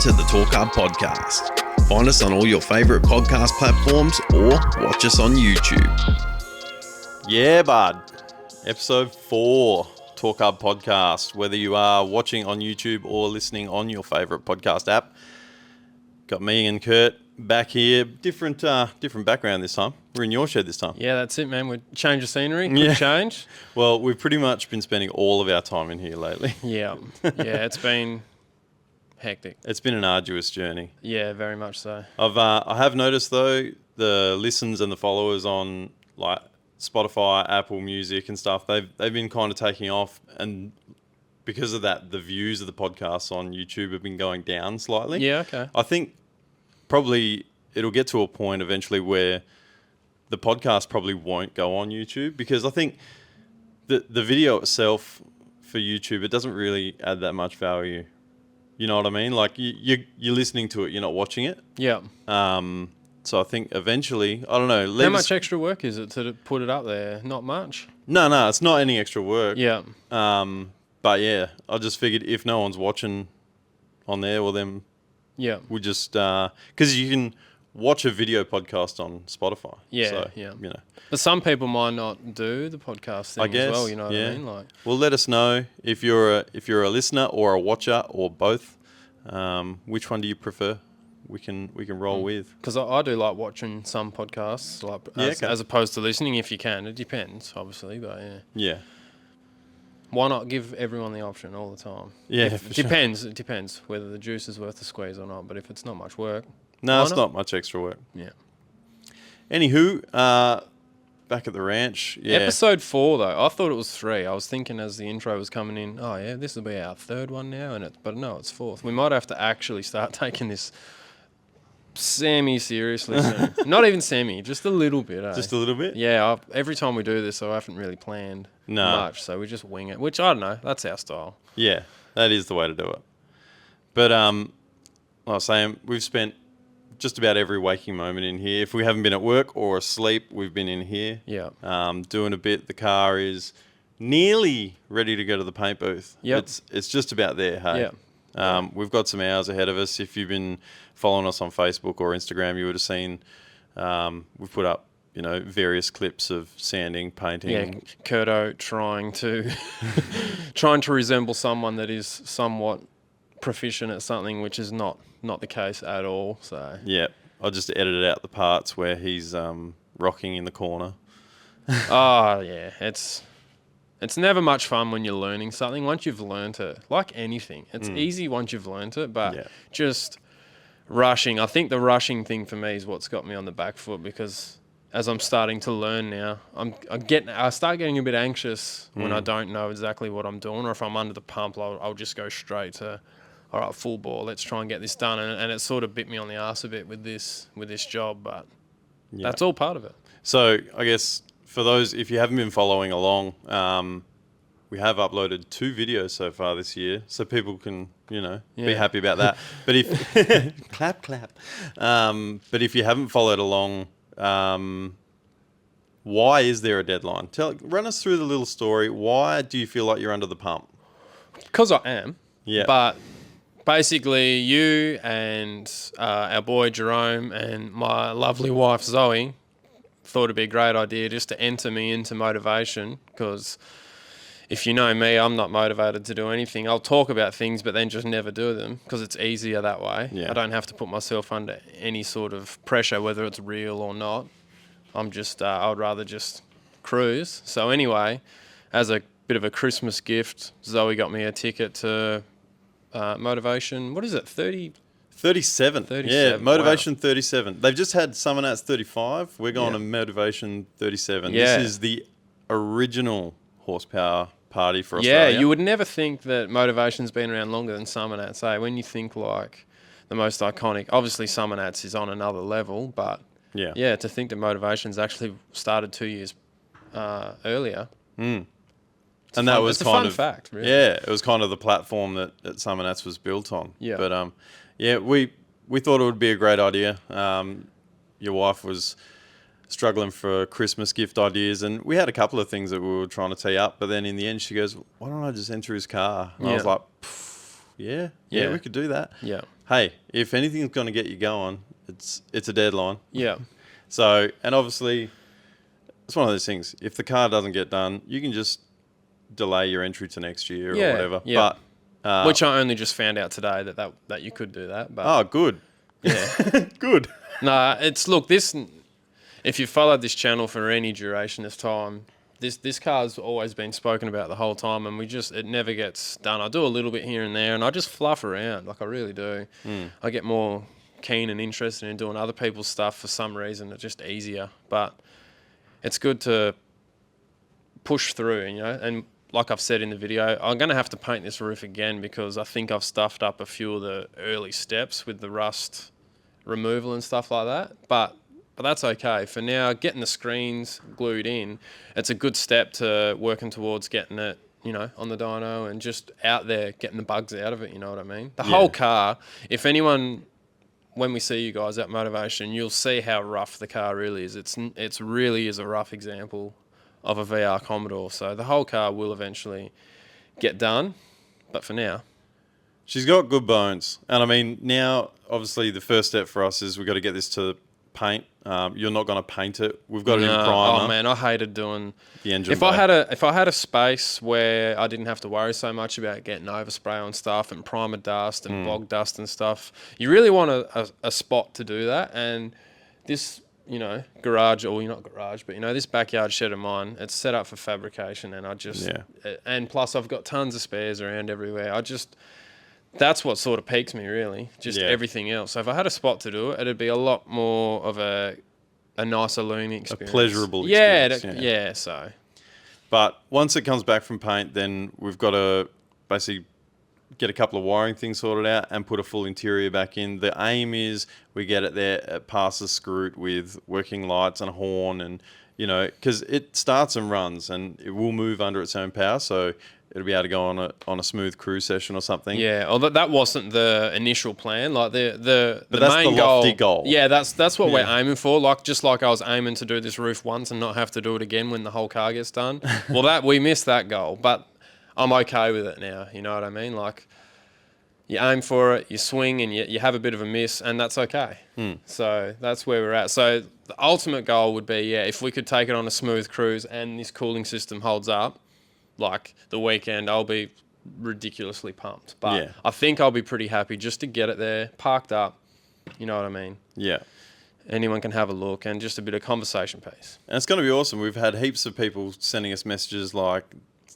to the Torq Hub PODCAST. Find us on all your favourite podcast platforms or watch us on YouTube. Yeah, bud. Episode 4, Torq Hub Podcast. Whether you are watching on YouTube or listening on your favourite podcast app. Got me and Kurt back here. Different background this time. We're in your shed this time. Yeah, that's it, man. We change of scenery. Quick change. Well, we've pretty much been spending all of our time in here lately. Yeah. It's been hectic. It's been an arduous journey. Yeah, very much so. I have noticed though the listens and the followers on like Spotify, Apple Music and stuff. They've been kind of taking off, and because of that, the views of the podcasts on YouTube have been going down slightly. Yeah, okay. I think probably it'll get to a point eventually where the podcast probably won't go on YouTube, because I think the video itself for YouTube, it doesn't really add that much value. You know what I mean? Like you're listening to it, you're not watching it. Yeah. So I think eventually, I don't know. How much extra work is it to put it up there? Not much. No, it's not any extra work. Yeah. But yeah, I just figured if no one's watching on there, well then, yeah, we just because you can watch a video podcast on Spotify. Yeah, so, yeah. You know, but some people might not do the podcast thing, I guess, as well. You know what I mean? Like, well, let us know if you're a listener or a watcher or both. Which one do you prefer? We can roll with. Because I do like watching some podcasts, like as opposed to listening. If you can, it depends, obviously, but yeah. Yeah. Why not give everyone the option all the time? Yeah, It depends whether the juice is worth the squeeze or not. But if it's not much work, no, it's not much extra work. Yeah. Anywho, back at the ranch. Yeah. Episode 4 though, I thought it was 3. I was thinking as the intro was coming in, oh yeah, this will be our 3rd one now, but no, it's 4th. We might have to actually start taking this semi-seriously soon. Not even semi, just a little bit. Just a little bit? Yeah, every time we do this, I haven't really planned much, so we just wing it, which I don't know, that's our style. Yeah, that is the way to do it. But like I was saying, we've spent just about every waking moment in here. If we haven't been at work or asleep, we've been in here. Yeah. Doing a bit. The car is nearly ready to go to the paint booth. Yep. It's just about there, hey? Yeah. We've got some hours ahead of us. If you've been following us on Facebook or Instagram, you would have seen we've put up, various clips of sanding, painting. Yeah, Kurto trying to resemble someone that is somewhat proficient at something, which is not the case at all. So yeah, I just edited out the parts where he's rocking in the corner. Oh yeah, it's never much fun when you're learning something. Once you've learned it, like anything, it's easy once you've learned it, but just rushing. I think the rushing thing for me is what's got me on the back foot, because as I'm starting to learn now, I start getting a bit anxious when I don't know exactly what I'm doing, or if I'm under the pump, I'll just go straight to, all right, full bore, let's try and get this done. And it sort of bit me on the arse a bit with this job, but that's all part of it. So I guess for those, if you haven't been following along, we have uploaded 2 videos so far this year, so people can, be happy about that. But if clap. But if you haven't followed along, why is there a deadline? Run us through the little story. Why do you feel like you're under the pump? Because I am. Yeah. But basically, you and our boy Jerome and my lovely wife Zoe thought it'd be a great idea just to enter me into motivation, because if you know me, I'm not motivated to do anything. I'll talk about things, but then just never do them, because it's easier that way. Yeah. I don't have to put myself under any sort of pressure, whether it's real or not. I'm just, I would rather just cruise. So anyway, as a bit of a Christmas gift, Zoe got me a ticket to Motorvation. What is it? 37. Yeah, Motorvation 37. They've just had Summernats 35. We're going to Motorvation 37. Yeah. This is the original horsepower party for Australia. Yeah, you would never think that Motivation's been around longer than Summernats, eh? When you think like the most iconic, obviously Summernats is on another level, but to think that Motivation's actually started 2 years earlier. And that was kind fun of fact, really. Yeah, it was kind of the platform that Summernats was built on. Yeah. But we thought it would be a great idea. Your wife was struggling for Christmas gift ideas, and we had a couple of things that we were trying to tee up, but then in the end she goes, why don't I just enter his car? And I was like, we could do that. Yeah. hey, if anything's going to get you going, it's a deadline. Yeah. So, and obviously, it's one of those things. If the car doesn't get done, you can just delay your entry to next year or whatever. Yeah. But Which I only just found out today that you could do that. But oh, good. Yeah. Good. Nah, this. If you followed this channel for any duration of time, this car's always been spoken about the whole time, and it never gets done. I do a little bit here and there, and I just fluff around, like I really do. I get more keen and interested in doing other people's stuff for some reason. It's just easier, but it's good to push through, and like I've said in the video, I'm going to have to paint this roof again because I think I've stuffed up a few of the early steps with the rust removal and stuff like that, but that's okay. For now, getting the screens glued in, it's a good step to working towards getting it, on the dyno and just out there, getting the bugs out of it, you know what I mean? The whole car, if anyone, when we see you guys at Motorvation, you'll see how rough the car really is. It's really is a rough example of a VR Commodore. So the whole car will eventually get done, but for now. She's got good bones. And I mean, now, obviously, the first step for us is we've got to get this to paint. You're not going to paint it. We've got it in primer. Oh man, I hated doing the engine. If I had a space where I didn't have to worry so much about getting overspray on stuff and primer dust and bog dust and stuff, you really want a spot to do that. And this, garage, or not garage, but this backyard shed of mine, it's set up for fabrication, and and plus I've got tons of spares around everywhere. That's what sort of piques me, really. Just everything else. So if I had a spot to do it, it'd be a lot more of a nicer learning experience. A pleasurable experience. Yeah, so. But once it comes back from paint, then we've got to basically get a couple of wiring things sorted out and put a full interior back in. The aim is we get it there, it passes Scroot with working lights and a horn, and, because it starts and runs and it will move under its own power. So it'll be able to go on a smooth cruise session or something. Yeah, although that wasn't the initial plan. Like the but that's main the lofty goal. Yeah, that's what we're aiming for. Like just like I was aiming to do this roof once and not have to do it again when the whole car gets done. Well, we missed that goal, but I'm okay with it now. You know what I mean? Like you aim for it, you swing, and you have a bit of a miss, and that's okay. So that's where we're at. So the ultimate goal would be, if we could take it on a smooth cruise and this cooling system holds up, like the weekend, I'll be ridiculously pumped. But I think I'll be pretty happy just to get it there, parked up. You know what I mean? Yeah. Anyone can have a look, and just a bit of conversation piece. And it's going to be awesome. We've had heaps of people sending us messages like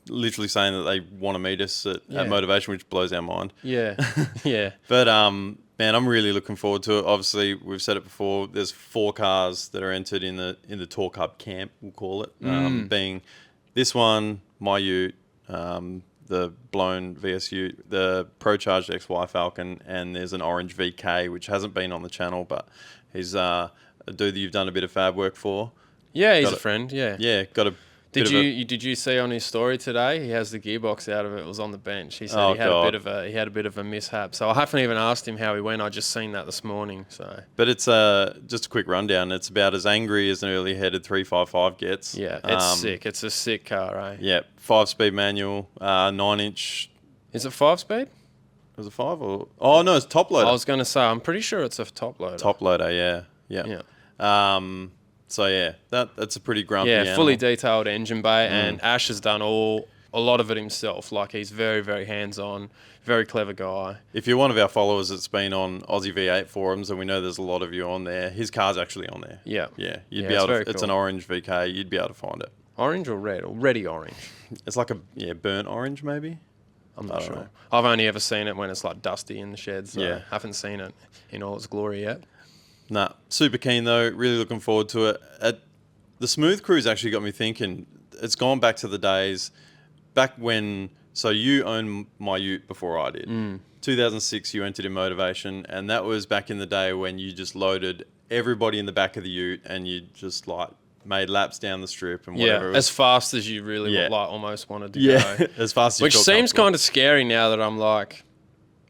literally saying that they want to meet us at Motorvation, which blows our mind. Yeah, yeah. But man, I'm really looking forward to it. Obviously, we've said it before. There's 4 cars that are entered in the Torq Hub camp, we'll call it, being this one, my ute, the blown VS Ute, the Pro-Charged XY Falcon, and there's an orange VK, which hasn't been on the channel, but he's a dude that you've done a bit of fab work for. Yeah, he's a friend, yeah. Yeah, got a... Did you see on his story today? He has the gearbox out of it. It was on the bench. He said he had a bit of a mishap. So I haven't even asked him how he went. I just seen that this morning. So. But it's just a quick rundown. It's about as angry as an early headed 355 gets. Yeah, it's sick. It's a sick car, eh? Yeah, 5-speed manual, 9-inch. Is it 5-speed? Was it 5 or? Oh no, it's top loader. I was going to say I'm pretty sure it's a top loader. Top loader, yeah. So yeah, that's a pretty grumpy animal. Fully detailed engine bay, and Ash has done a lot of it himself. Like he's very, very hands-on, very clever guy. If you're one of our followers that's been on Aussie V8 forums, and we know there's a lot of you on there, his car's actually on there. Yeah, you'd be able to. It's an orange VK. You'd be able to find it. Orange or red, or reddy orange? It's like a burnt orange maybe. I'm not sure. I've only ever seen it when it's like dusty in the sheds. So I haven't seen it in all its glory yet. Nah, super keen though. Really looking forward to it. The smooth cruise actually got me thinking. It's gone back to the days back when. So you owned my ute before I did. 2006, you entered in Motorvation, and that was back in the day when you just loaded everybody in the back of the ute, and you just like made laps down the strip and whatever. Yeah, as fast as you really almost wanted to go. As fast as you Which seems kind of scary now that I'm like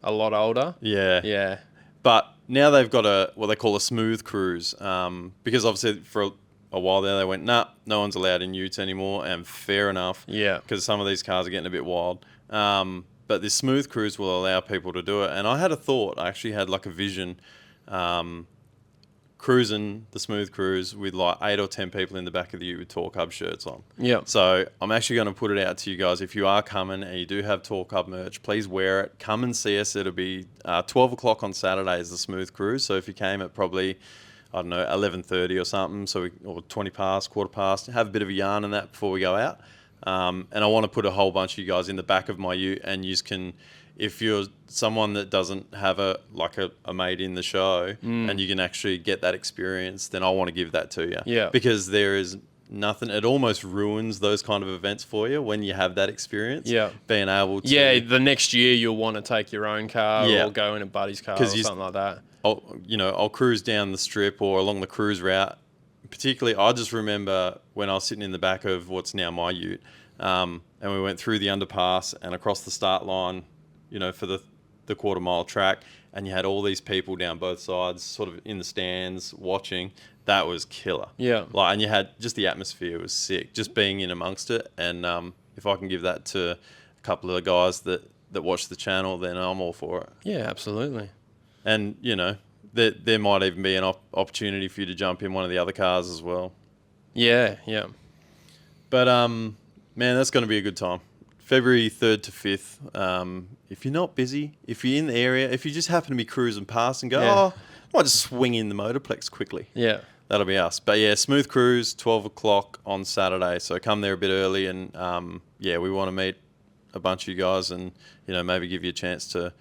a lot older. Yeah. But now they've got what they call a smooth cruise, because obviously for a while there they went, no one's allowed in utes anymore, and fair enough. Yeah. Because some of these cars are getting a bit wild. But But this smooth cruise will allow people to do it. And I had a thought. I actually had like a vision, cruising the smooth cruise with like 8 or 10 people in the back of the ute with Torq Hub shirts on. Yeah. So I'm actually going to put it out to you guys. If you are coming and you do have Torq Hub merch, please wear it. Come and see us. It'll be 12 o'clock on Saturday is the smooth cruise. So if you came at probably, I don't know, 11:30 or something, or 20 past, quarter past, have a bit of a yarn in that before we go out. And I want to put a whole bunch of you guys in the back of my ute, and you can, if you're someone that doesn't have a mate in the show, and you can actually get that experience, then I want to give that to you. Yeah. Because there is nothing, it almost ruins those kind of events for you when you have that experience. Yeah. Being able to. Yeah, the next year you'll want to take your own car or go in a buddy's car or something like that. I'll cruise down the strip or along the cruise route. Particularly, I just remember when I was sitting in the back of what's now my ute, and we went through the underpass and across the start line, for the quarter mile track, and you had all these people down both sides, sort of in the stands watching. That was killer. Yeah. And you had just the atmosphere was sick, just being in amongst it. And if I can give that to a couple of the guys that watch the channel, then I'm all for it. Yeah, absolutely. And there might even be an opportunity for you to jump in one of the other cars as well. Yeah, yeah. But man, that's going to be a good time. February 3rd to 5th. If you're not busy, if you're in the area, if you just happen to be cruising past and go, I might just swing in the Motorplex quickly. Yeah. That'll be us. But yeah, smooth cruise, 12 o'clock on Saturday. So come there a bit early, and we want to meet a bunch of you guys, and maybe give you a chance to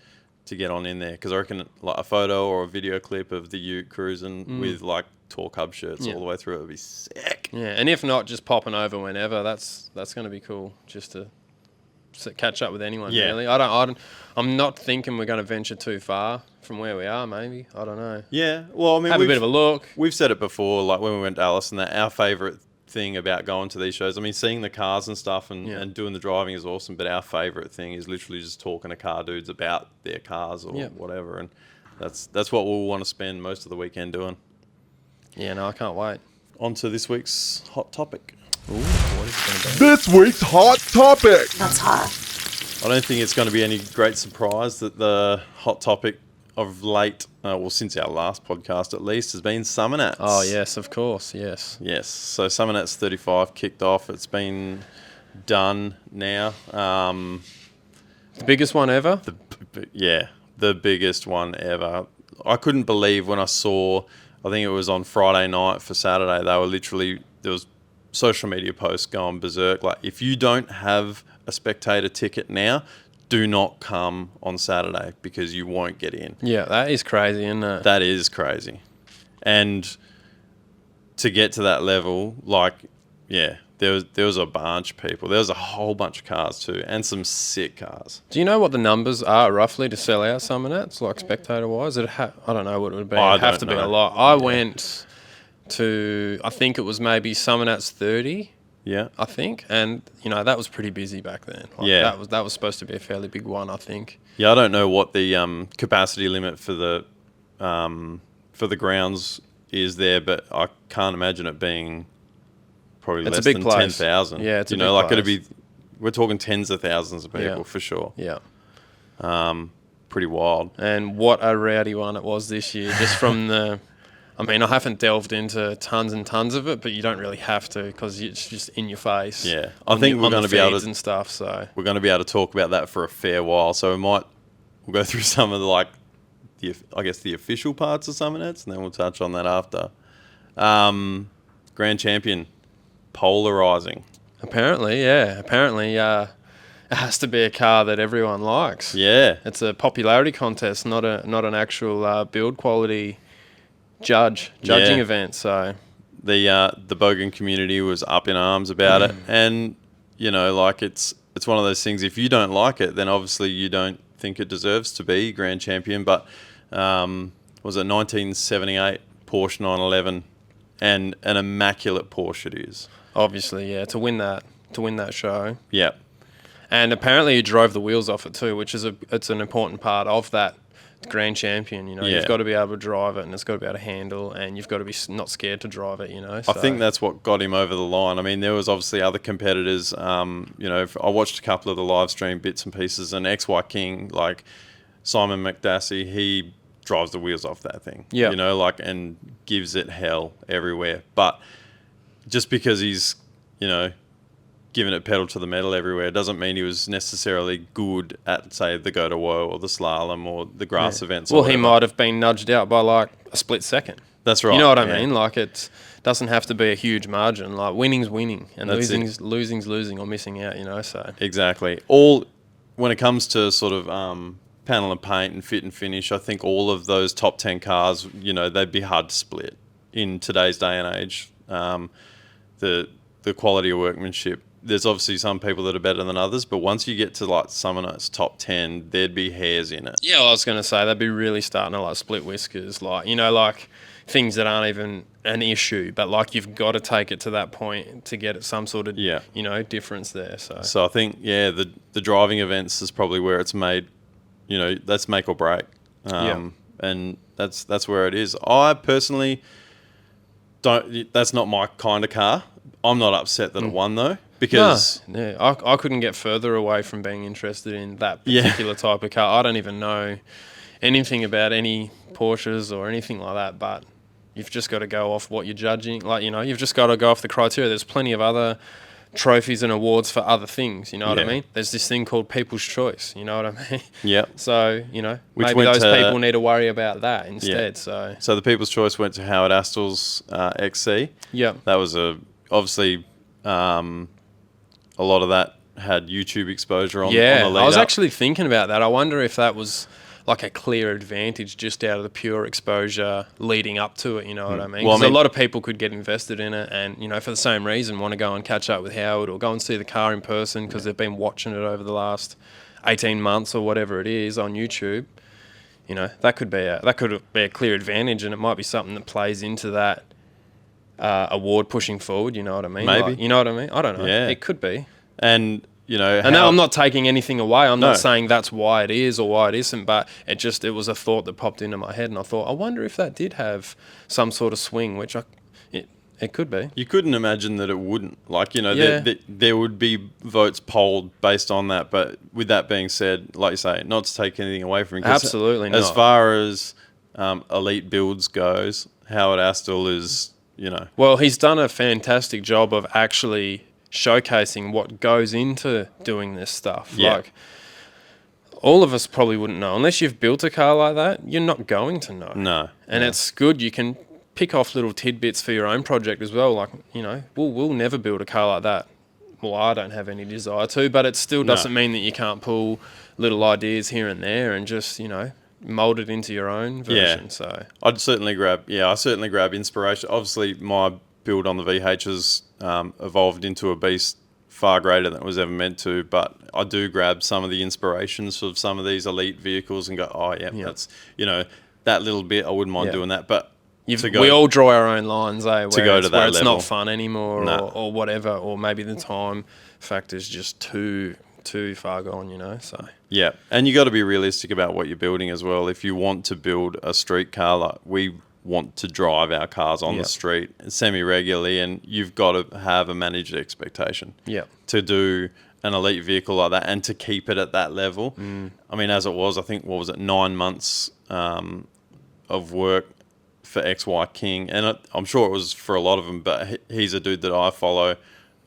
get on in there, because I reckon like a photo or a video clip of the ute cruising with like Torq Hub shirts all the way through, it would be sick. Yeah, and if not, just popping over whenever. That's going to be cool. Just to catch up with anyone. Yeah. Really. I'm not thinking we're going to venture too far from where we are. Maybe, I don't know. Yeah. Well, I mean, have a bit of a look. We've said it before, like when we went to Alice, and that our favourite thing about going to these shows, I mean, seeing the cars and stuff and doing the driving is awesome, but our favourite thing is literally just talking to car dudes about their cars or whatever, and that's what we'll want to spend most of the weekend doing. Yeah, no, I can't wait. On to this week's hot topic. Ooh, what is it going to be? This week's hot topic. That's hot. I don't think it's going to be any great surprise that the hot topic of late, since our last podcast at least, has been Summernats. Oh, yes, of course, yes. Yes, so Summernats 35 kicked off. It's been done now. The biggest one ever? The biggest one ever. I couldn't believe when I saw, I think it was on Friday night for Saturday, they were literally, there was social media posts going berserk. Like, if you don't have a spectator ticket now, do not come on Saturday because you won't get in. Yeah, that is crazy, isn't it? That is crazy. And to get to that level, there was a bunch of people. There was a whole bunch of cars too, and some sick cars. Do you know what the numbers are roughly to sell out Summernats, like spectator-wise? I don't know what it would be. It'd have to be a lot. I went to, I think it was maybe Summernats 30. Yeah, I think, and that was pretty busy back then. That was supposed to be a fairly big one, I think. Yeah, I don't know what the capacity limit for the grounds is there, but I can't imagine it being probably less than 10,000. Yeah, it's a big place. It'd be, we're talking tens of thousands of people for sure. Yeah, pretty wild. And what a rowdy one it was this year, just from the. I mean, I haven't delved into tons and tons of it, but you don't really have to because it's just in your face. Yeah, I think we're going to be able to and stuff. So we're going to be able to talk about that for a fair while. So we'll go through some of the official parts of Summernats, and then we'll touch on that after. Grand Champion, polarizing. Apparently, yeah. It has to be a car that everyone likes. Yeah, it's a popularity contest, not an actual build quality. Judging event. So the Bogan community was up in arms about it, and it's one of those things. If you don't like it, then obviously you don't think it deserves to be Grand Champion. But was it 1978 Porsche 911, and an immaculate Porsche it is. Obviously, yeah, to win that show. Yeah, and apparently he drove the wheels off it too, which is it's an important part of that grand champion. You know, you've got to be able to drive it, and it's got to be able to handle, and you've got to be not scared to drive it. You know, I think that's what got him over the line. I mean, there was obviously other competitors. You know, I watched a couple of the live stream bits and pieces, and XY King, like Simon McDassey, he drives the wheels off that thing. Yeah, you know, like, and gives it hell everywhere. But just because he's, you know, giving it pedal to the metal everywhere doesn't mean he was necessarily good at, say, the Go to Woe or the slalom or the grass events. Well, he might have been nudged out by like a split second. That's right. You know what I mean? Like, it doesn't have to be a huge margin. Like, winning's winning and losing's losing or missing out, you know, so. Exactly. All, when it comes to sort of panel and paint and fit and finish, I think all of those top 10 cars, you know, they'd be hard to split in today's day and age. The quality of workmanship, there's obviously some people that are better than others, but once you get to like Summernats top 10, there'd be hairs in it. Yeah, I was going to say, they'd be really starting to like split whiskers, like, you know, like things that aren't even an issue, but like you've got to take it to that point to get some sort of, you know, difference there. So I think, the driving events is probably where it's made, you know, that's make or break. And that's where it is. I personally that's not my kind of car. I'm not upset that it won though. Because I couldn't get further away from being interested in that particular type of car. I don't even know anything about any Porsches or anything like that, but you've just got to go off what you're judging. Like, you know, you've just got to go off the criteria. There's plenty of other trophies and awards for other things, you know what I mean? There's this thing called People's Choice, you know what I mean? Yeah. So, you know, maybe those people need to worry about that instead. So the People's Choice went to Howard Astel's XC. Yeah. That was obviously a lot of that had YouTube exposure on the lead I was actually thinking about that. I wonder if that was like a clear advantage just out of the pure exposure leading up to it, you know what I mean? Because a lot of people could get invested in it and, you know, for the same reason want to go and catch up with Howard or go and see the car in person because they've been watching it over the last 18 months or whatever it is on YouTube. You know, that could be a clear advantage, and it might be something that plays into that award pushing forward, you know what I mean? Maybe. Like, you know what I mean? I don't know. Yeah. It could be. And, you know... And now I'm not taking anything away. I'm not saying that's why it is or why it isn't, but it was a thought that popped into my head, and I thought, I wonder if that did have some sort of swing, which it could be. You couldn't imagine that it wouldn't. Like, you know, there would be votes polled based on that, but with that being said, like you say, not to take anything away from it. Absolutely not. As far as elite builds goes, Howard Astel is... You know. Well, he's done a fantastic job of actually showcasing what goes into doing this stuff. Yeah. Like, all of us probably wouldn't know. Unless you've built a car like that, you're not going to know. No. And it's good. You can pick off little tidbits for your own project as well. Like, you know, we'll never build a car like that. Well, I don't have any desire to, but it still doesn't mean that you can't pull little ideas here and there and just, you know, mold it into your own version. So I'd certainly grab inspiration. Obviously my build on the VH has evolved into a beast far greater than it was ever meant to, but I do grab some of the inspirations of some of these elite vehicles and go, that's, you know, that little bit I wouldn't mind doing that. But we all draw our own lines, where to go to that it's level. not fun anymore or whatever, or maybe the time factor's just too far gone, you know. So yeah, and you got to be realistic about what you're building as well. If you want to build a street car, like we want to drive our cars on the street semi-regularly, and you've got to have a managed expectation to do an elite vehicle like that and to keep it at that level. I mean, as it was, I think, 9 months of work for XY King, and I'm sure it was for a lot of them, but he's a dude that I follow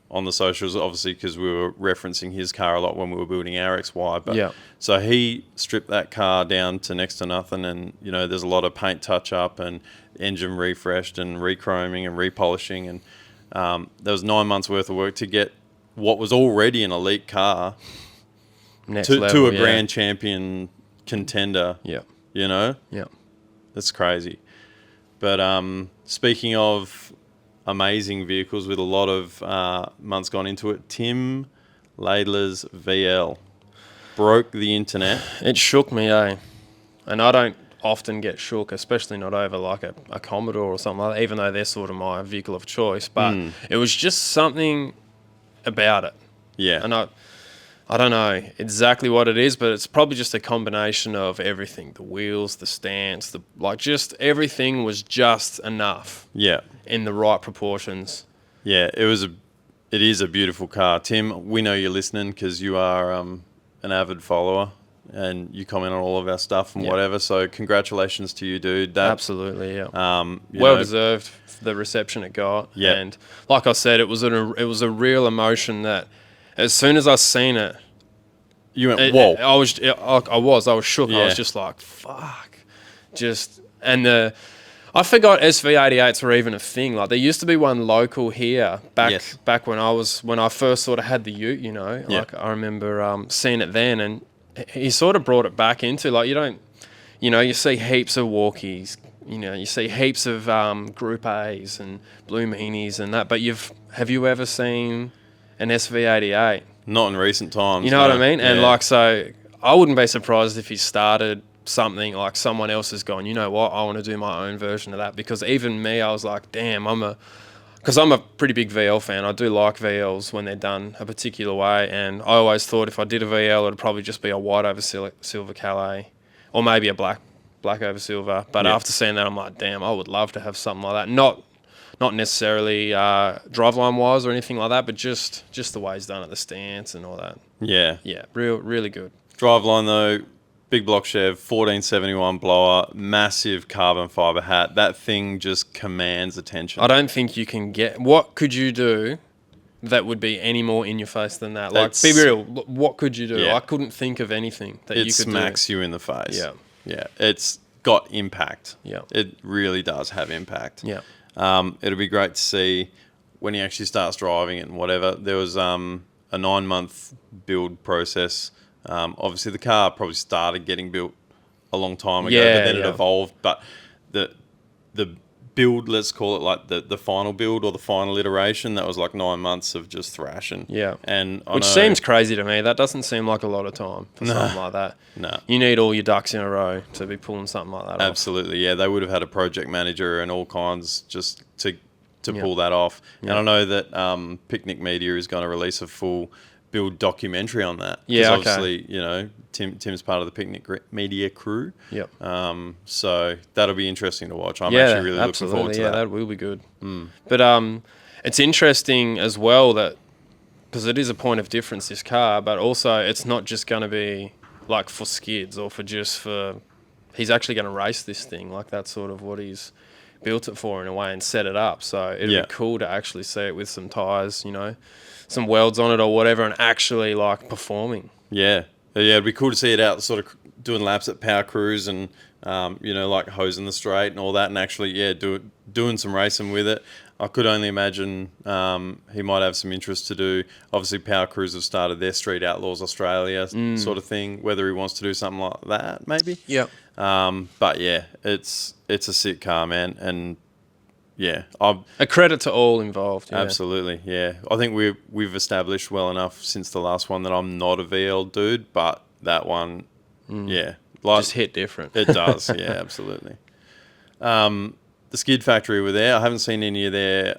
on the socials, obviously, because we were referencing his car a lot when we were building our XY. But so he stripped that car down to next to nothing, and you know, there's a lot of paint touch up and engine refreshed and rechroming and repolishing, and there was 9 months worth of work to get what was already an elite car to a grand champion contender. You know, that's crazy. But speaking of amazing vehicles with a lot of months gone into it, Tim Laidler's VL broke the internet. It shook me, and I don't often get shook, especially not over like a Commodore or something like that, even though they're sort of my vehicle of choice. But it was just something about it. Yeah. And I don't know exactly what it is, but it's probably just a combination of everything. The wheels, the stance, just everything was just enough. Yeah. In the right proportions. Yeah, it is a beautiful car. Tim, we know you're listening because you are an avid follower and you comment on all of our stuff and whatever. So congratulations to you, dude. Absolutely, yeah. Well deserved for the reception it got. Yeah. And like I said, it was a real emotion that as soon as I seen it, you went, whoa. I was shook. Yeah. I was just like, fuck. I forgot SV88s were even a thing. Like there used to be one local here back when I first sort of had the ute, you know. Yeah. Like I remember seeing it then, and he sort of brought it back into like you see heaps of walkies, you see heaps of Group A's and Blue Meanies and that, but have you ever seen an SV88? Not in recent times. You know what I mean? Yeah. And so I wouldn't be surprised if he started something like someone else has gone, you know what, I want to do my own version of that. Because even me, I was like, damn, because I'm a pretty big VL fan. I do like VLs when they're done a particular way. And I always thought if I did a VL, it would probably just be a white over silver Calais or maybe a black over silver. But after seeing that, I'm like, damn, I would love to have something like that. Not necessarily driveline wise or anything like that, but just the way he's done it, the stance and all that. Yeah. Yeah, really good. Driveline though, big block Chev, 1471 blower, massive carbon fiber hat. That thing just commands attention. I don't think you can get... What could you do that would be any more in your face than that? Like, be real. What could you do? Yeah. I couldn't think of anything that you could do. It smacks you in the face. Yeah. Yeah. It's got impact. Yeah. It really does have impact. Yeah. It'll be great to see when he actually starts driving it and whatever. There was a 9-month build process. Obviously, the car probably started getting built a long time ago, but then it evolved. But the build, let's call it like the final build or the final iteration, that was like 9 months of just thrashing. Yeah. Which seems crazy to me. That doesn't seem like a lot of time for something like that. No. You need all your ducks in a row to be pulling something like that off. Absolutely, yeah. They would have had a project manager and all kinds just to pull that off. Yeah. And I know that Picnic Media is going to release a full build documentary on that. Yeah, okay. Obviously, Tim's part of the Picnic Media crew. Yep. So that'll be interesting to watch. I'm actually really looking forward to that. Yeah, that will be good. But it's interesting as well that, because it is a point of difference, this car, but also it's not just going to be like for skids or he's actually going to race this thing. Like that's sort of what he's built it for in a way and set it up. So it'd be cool to actually see it with some tyres, some welds on it or whatever, and actually like performing. Yeah, it'd be cool to see it out, sort of doing laps at Power Cruise and like hosing the straight and all that, and actually doing some racing with it. I could only imagine he might have some interest to do. Obviously, Power Cruise have started their Street Outlaws Australia sort of thing. Whether he wants to do something like that, maybe. Yeah. But yeah, it's a sick car, man, and yeah, a credit to all involved. Yeah. Absolutely, yeah. I think we've established well enough since the last one that I'm not a VL dude, but that one, just hit different. It does, yeah, absolutely. The Skid Factory were there. I haven't seen any of their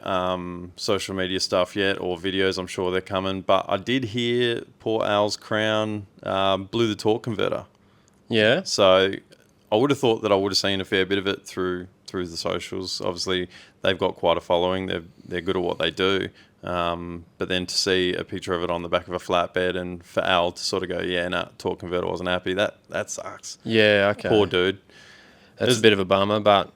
social media stuff yet or videos. I'm sure they're coming, but I did hear poor Al's Crown blew the torque converter. Yeah. So I would have thought that I would have seen a fair bit of it through the socials. Obviously, they've got quite a following. They're good at what they do. But then to see a picture of it on the back of a flatbed and for Al to sort of go, torque converter wasn't happy, that sucks. Yeah, okay. Poor dude. That's a bit of a bummer, but,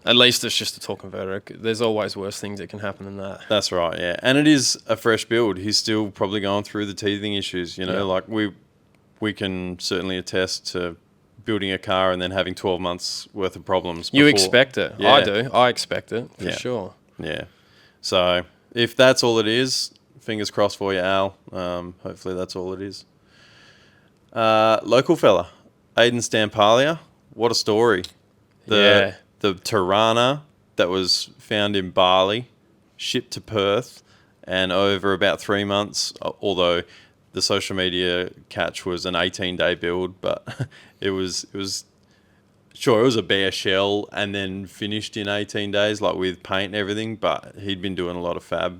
at least it's just a torque converter. There's always worse things that can happen than that. That's right, yeah. And it is a fresh build. He's still probably going through the teething issues, like we can certainly attest to building a car and then having 12 months worth of problems before. You expect it. Yeah. I do. I expect it, for sure. Yeah. So if that's all it is, fingers crossed for you, Al. Hopefully that's all it is. Local fella, Aidan Stampalia. What a story. The Tirana that was found in Bali, shipped to Perth, and over about 3 months, although the social media catch was an 18-day build, but it was a bare shell and then finished in 18 days, like with paint and everything, but he'd been doing a lot of fab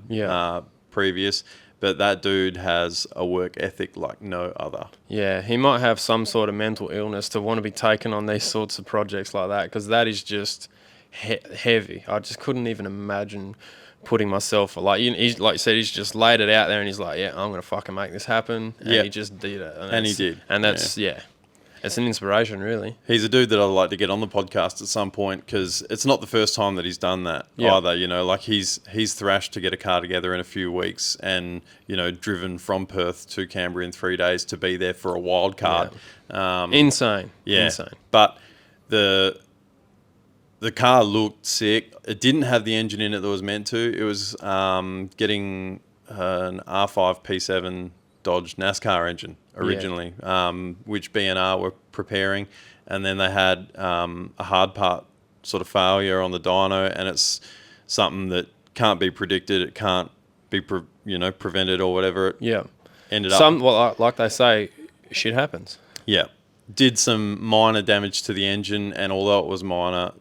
previous. but that dude has a work ethic like no other. Yeah, he might have some sort of mental illness to want to be taken on these sorts of projects like that, because that is just heavy. I just couldn't even imagine putting myself, like you said, he's just laid it out there and he's like, yeah, I'm going to fucking make this happen. And he just did it. And he did. And that's, it's an inspiration, really. He's a dude that I'd like to get on the podcast at some point, because it's not the first time that he's done that either. You know, like he's thrashed to get a car together in a few weeks and, you know, driven from Perth to Canberra in 3 days to be there for a wild card. Yeah. Insane. Yeah. Insane. But the car looked sick. It didn't have the engine in it that was meant to. It was getting an R5 P7 Dodge NASCAR engine originally, which B&R were preparing. And then they had a hard part sort of failure on the dyno, and it's something that can't be predicted. It can't be, prevented or whatever. It ended up. Well, like they say, shit happens. Yeah. Did some minor damage to the engine, and although it was minor,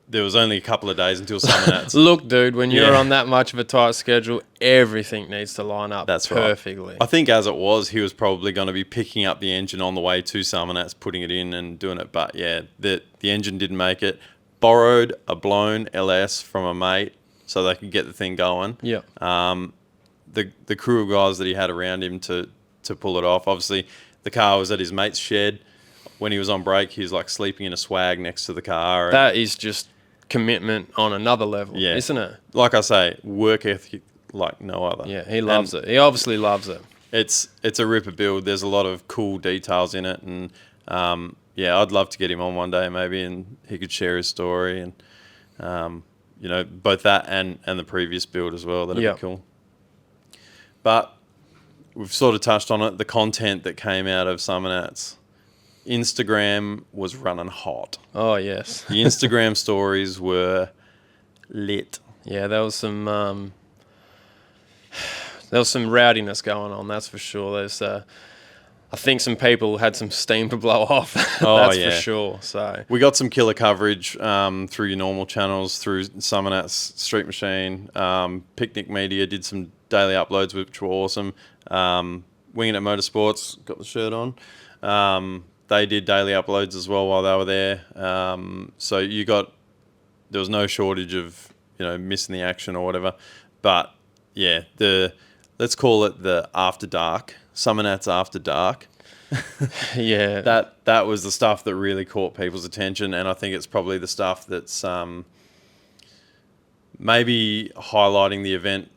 there was only a couple of days until Summernats. Look, dude, when you're on that much of a tight schedule, everything needs to line up perfectly. Right. I think as it was, he was probably going to be picking up the engine on the way to Summernats, putting it in and doing it. But yeah, the engine didn't make it. Borrowed a blown LS from a mate so they could get the thing going. Yeah. The crew of guys that he had around him to pull it off. Obviously, the car was at his mate's shed. When he was on break, he was like sleeping in a swag next to the car. That is just commitment on another level, isn't it? Like I say, work ethic like no other. Yeah, he loves it. He obviously loves it. It's a ripper build. There's a lot of cool details in it, and I'd love to get him on one day maybe, and he could share his story, and both that and the previous build as well. That'd be cool. But we've sort of touched on it. The content that came out of Summernats. Instagram was running hot. Oh, yes. The Instagram stories were lit. Yeah, there was some rowdiness going on, that's for sure. There's I think some people had some steam to blow off. That's for sure. So we got some killer coverage through your normal channels, through Summernats, Street Machine, Picnic Media did some daily uploads, which were awesome. Winging It Motorsports, got the shirt on. They did daily uploads as well while they were there. So there was no shortage of, missing the action or whatever. But yeah, let's call it the After Dark, Summernats After Dark. Yeah. That was the stuff that really caught people's attention. And I think it's probably the stuff that's maybe highlighting the event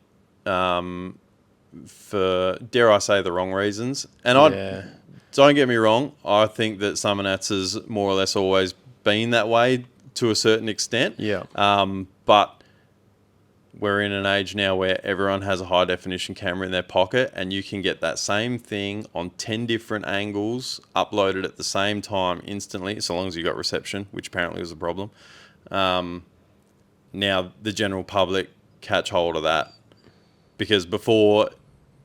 for, dare I say, the wrong reasons. And don't get me wrong, I think that Summernats has more or less always been that way to a certain extent. Yeah. But we're in an age now where everyone has a high definition camera in their pocket, and you can get that same thing on 10 different angles uploaded at the same time instantly, so long as you got reception, which apparently was a problem. Now the general public catch hold of that, because before,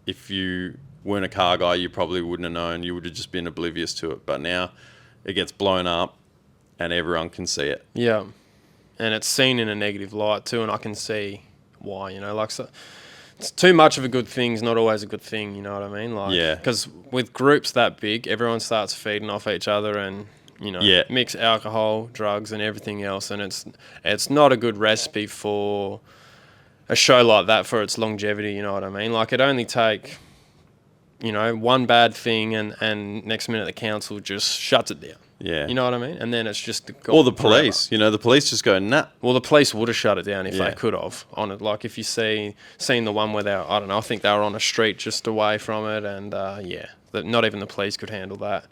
if you weren't a car guy, you probably wouldn't have known. You would have just been oblivious to it. But now it gets blown up and everyone can see it. Yeah. And it's seen in a negative light too, and I can see why, so it's too much of a good thing is not always a good thing, you know what I mean? Because with groups that big, everyone starts feeding off each other and, mix alcohol, drugs and everything else, and it's not a good recipe for a show like that for its longevity, you know what I mean? Like, it only take one bad thing and next minute the council just shuts it down. Yeah. You know what I mean? And then it's just... Or the police. The police just go, nah. Well, the police would have shut it down if they could have. On it. Like, if you seen the one where I think they were on a street just away from it, and that not even the police could handle that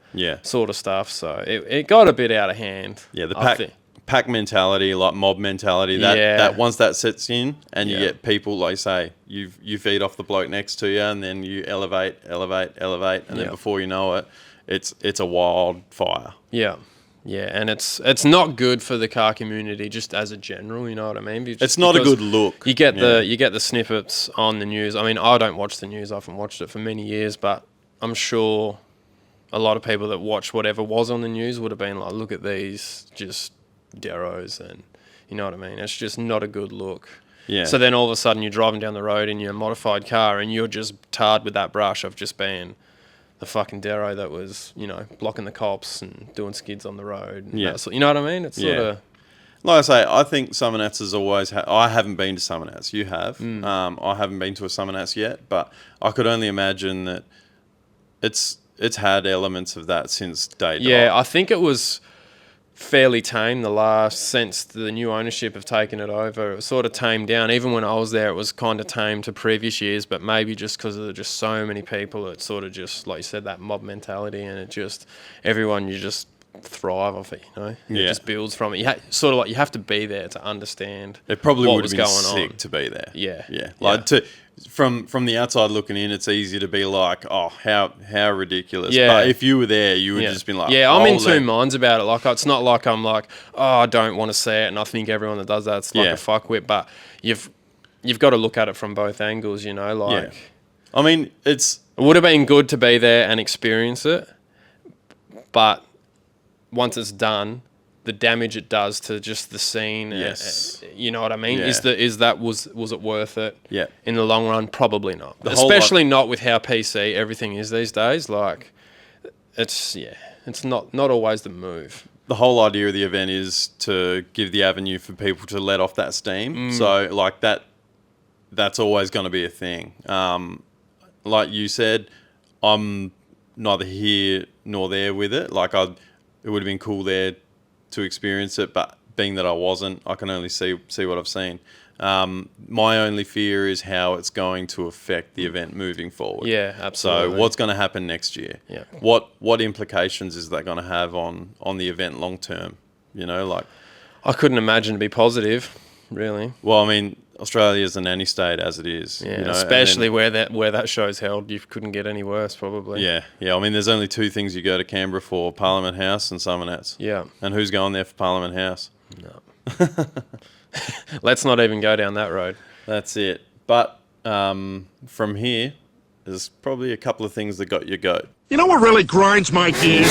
sort of stuff. So it got a bit out of hand. Yeah, the pack mentality, like mob mentality, that once that sets in and you get people, like say, you feed off the bloke next to you, and then you elevate, and then before you know it, it's a wildfire. Yeah. Yeah, and it's not good for the car community just as a general, you know what I mean? It's not a good look. You get the snippets on the news. I mean, I don't watch the news. I haven't watched it for many years, but I'm sure a lot of people that watched whatever was on the news would have been like, look at these just deros, and you know what I mean? It's just not a good look. Yeah. So then all of a sudden you're driving down the road in your modified car and you're just tarred with that brush of just being the fucking Dero that was, you know, blocking the cops and doing skids on the road. And that sort, you know what I mean? It's sort of... Like I say, I think Summernats has always I haven't been to Summernats. You have. I haven't been to a Summernats yet, but I could only imagine that it's had elements of that since day dot. Yeah, I think it was fairly tame since the new ownership have taken it over. It was sort of tamed down. Even when I was there, it was kind of tame to previous years, but maybe just because there are just so many people, it's sort of just, like you said, that mob mentality, and it just, everyone, you just thrive off it, you know? It just builds from it. Sort of like you have to be there to understand it probably what would was have been going sick on. to be there. Yeah. Like from the outside looking in, it's easy to be like, oh, how ridiculous. Yeah. But if you were there, you would just be like, yeah, I'm in two holy. minds about it. Like, it's not like I'm like, oh, I don't want to see it, and I think everyone that does that's like a fuckwit. But you've got to look at it from both angles, you know. Like, I mean, it would have been good to be there and experience it, but once it's done, the damage it does to just the scene, you know what I mean? Yeah. Was it worth it? Yeah. In the long run, probably not. The whole Especially not with how PC everything is these days. Like, it's not always the move. the whole idea of the event is to give the avenue for people to let off that steam. So like that's always going to be a thing. Like you said, I'm neither here nor there with it. Like it would have been cool there to experience it, but being that I wasn't, I can only see what I've seen. My only fear is how it's going to affect the event moving forward. Yeah, absolutely. So what's going to happen next year? Yeah. What implications is that going to have on the event long term? You know, like I couldn't imagine to be positive, really. well, I mean, Australia is a nanny state as it is. Yeah, you know, especially where that show's held, you couldn't get any worse, probably. Yeah. I mean, there's only two things you go to Canberra for: Parliament House and Summernats. Yeah. And who's going there for Parliament House? No. Let's not even go down that road. That's it. But from here, there's probably a couple of things that got your goat. You know what really grinds my gears?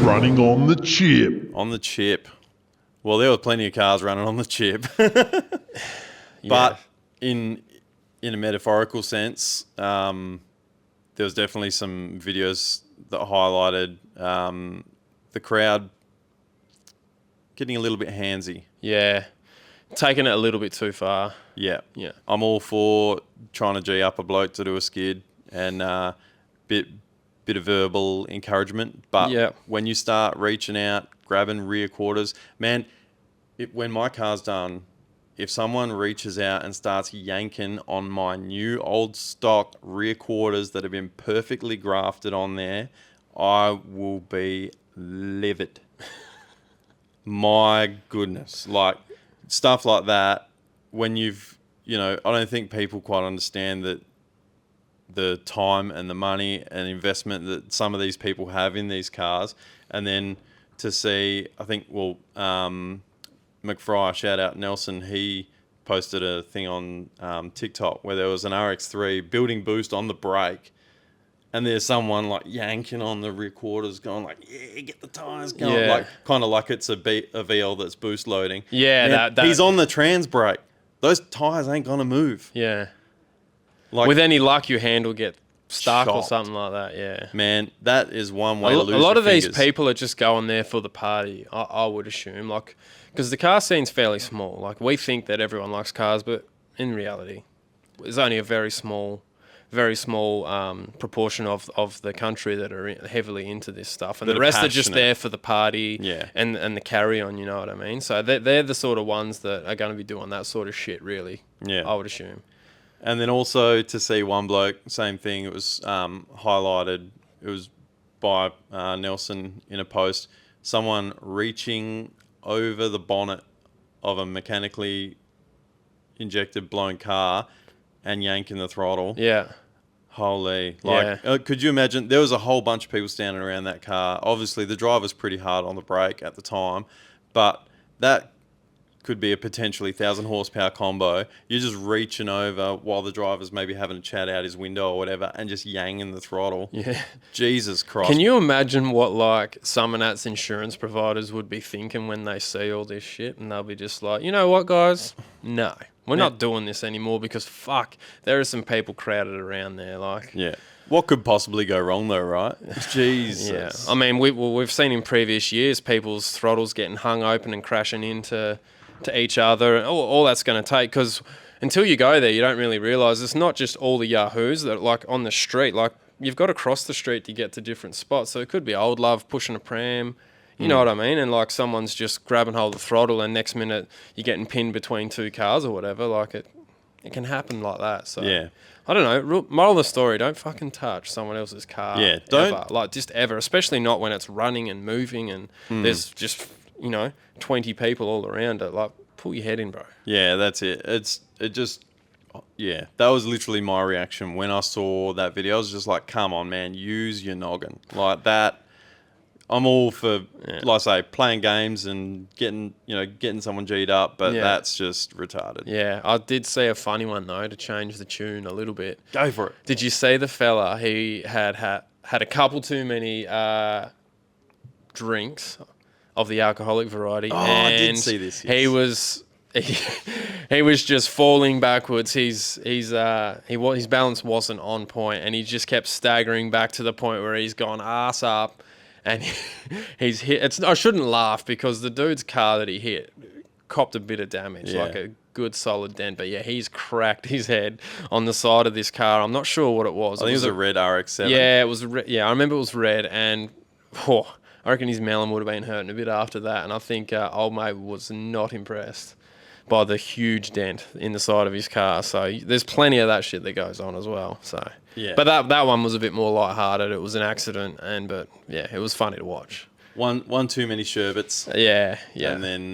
Running on the chip. On the chip. Well, there were plenty of cars running on the chip. But in a metaphorical sense, there was definitely some videos that highlighted the crowd getting a little bit handsy. Yeah. Taking it a little bit too far. Yeah. Yeah. I'm all for trying to G up a bloke to do a skid and bit of verbal encouragement. But when you start reaching out, grabbing rear quarters, man, when my car's done, if someone reaches out and starts yanking on my new old stock rear quarters that have been perfectly grafted on there, I will be livid. My goodness. Like, stuff like that, when I don't think people quite understand that the time and the money and investment that some of these people have in these cars. And then to see, I think, McFry, shout out Nelson, he posted a thing on TikTok where there was an RX-3 building boost on the brake, and there's someone like yanking on the rear quarters, going like, "Yeah, get the tires going," like kind of like it's a VL that's boost loading. Yeah, man, he's on the trans brake. Those tires ain't gonna move. Yeah. Like, with any luck, your hand will get stuck or shot. something like that. Yeah. Man, that is one way to lose A lot your of these fingers. people are just going there for the party, I would assume. Like, because the car scene's fairly small. Like, we think that everyone likes cars, but in reality, there's only a very small proportion of the country that are heavily into this stuff, and the rest are just there for the party and the carry on. You know what I mean? So they're the sort of ones that are going to be doing that sort of shit. Really, I would assume. And then also to see one bloke, same thing. It was highlighted. It was by Nelson in a post. Someone reaching over the bonnet of a mechanically injected blown car and yanking the throttle. Yeah. Holy. Could you imagine? There was a whole bunch of people standing around that car. Obviously, the driver's pretty hard on the brake at the time, but that could be a potentially 1,000 horsepower combo. You're just reaching over while the driver's maybe having a chat out his window or whatever and just yanging the throttle. Yeah. Jesus Christ. Can you imagine what like Summernats insurance providers would be thinking when they see all this shit, and they'll be just like, you know what, guys? No, we're not doing this anymore because fuck, there are some people crowded around there. Like, Yeah. What could possibly go wrong though, right? Jesus. yeah. I mean, we've seen in previous years people's throttles getting hung open and crashing into each other, and all that's going to take, because until you go there, you don't really realise it's not just all the yahoos that like on the street. Like, you've got to cross the street to get to different spots. So it could be old love pushing a pram, you know what I mean? And like someone's just grabbing hold of the throttle, and next minute you're getting pinned between two cars or whatever. Like it can happen like that. So Yeah. I don't know. Moral of the story: don't fucking touch someone else's car. Yeah, don't- ever. Like just ever, especially not when it's running and moving and there's just 20 people all around it. Like, pull your head in, bro. Yeah, that's it. Yeah, that was literally my reaction when I saw that video. I was just like, come on, man, use your noggin. Like that. I'm all for, like I say, playing games and getting someone G'd up, but that's just retarded. Yeah, I did see a funny one though to change the tune a little bit. Go for it. Did you see the fella? He had a couple too many drinks of the alcoholic variety. Oh, and I did see this. Yes. He was just falling backwards. His balance wasn't on point, and he just kept staggering back to the point where he's gone ass up, and he's hit. I shouldn't laugh because the dude's car that he hit copped a bit of damage, like a good solid dent. But yeah, he's cracked his head on the side of this car. I'm not sure what it was. I think it was a red RX-7. Yeah, it was. I remember it was red, and I reckon his melon would have been hurting a bit after that. And I think old mate was not impressed by the huge dent in the side of his car. So there's plenty of that shit that goes on as well. So yeah, but that one was a bit more lighthearted. It was an accident, but yeah, it was funny to watch. One too many sherbets. Yeah. And then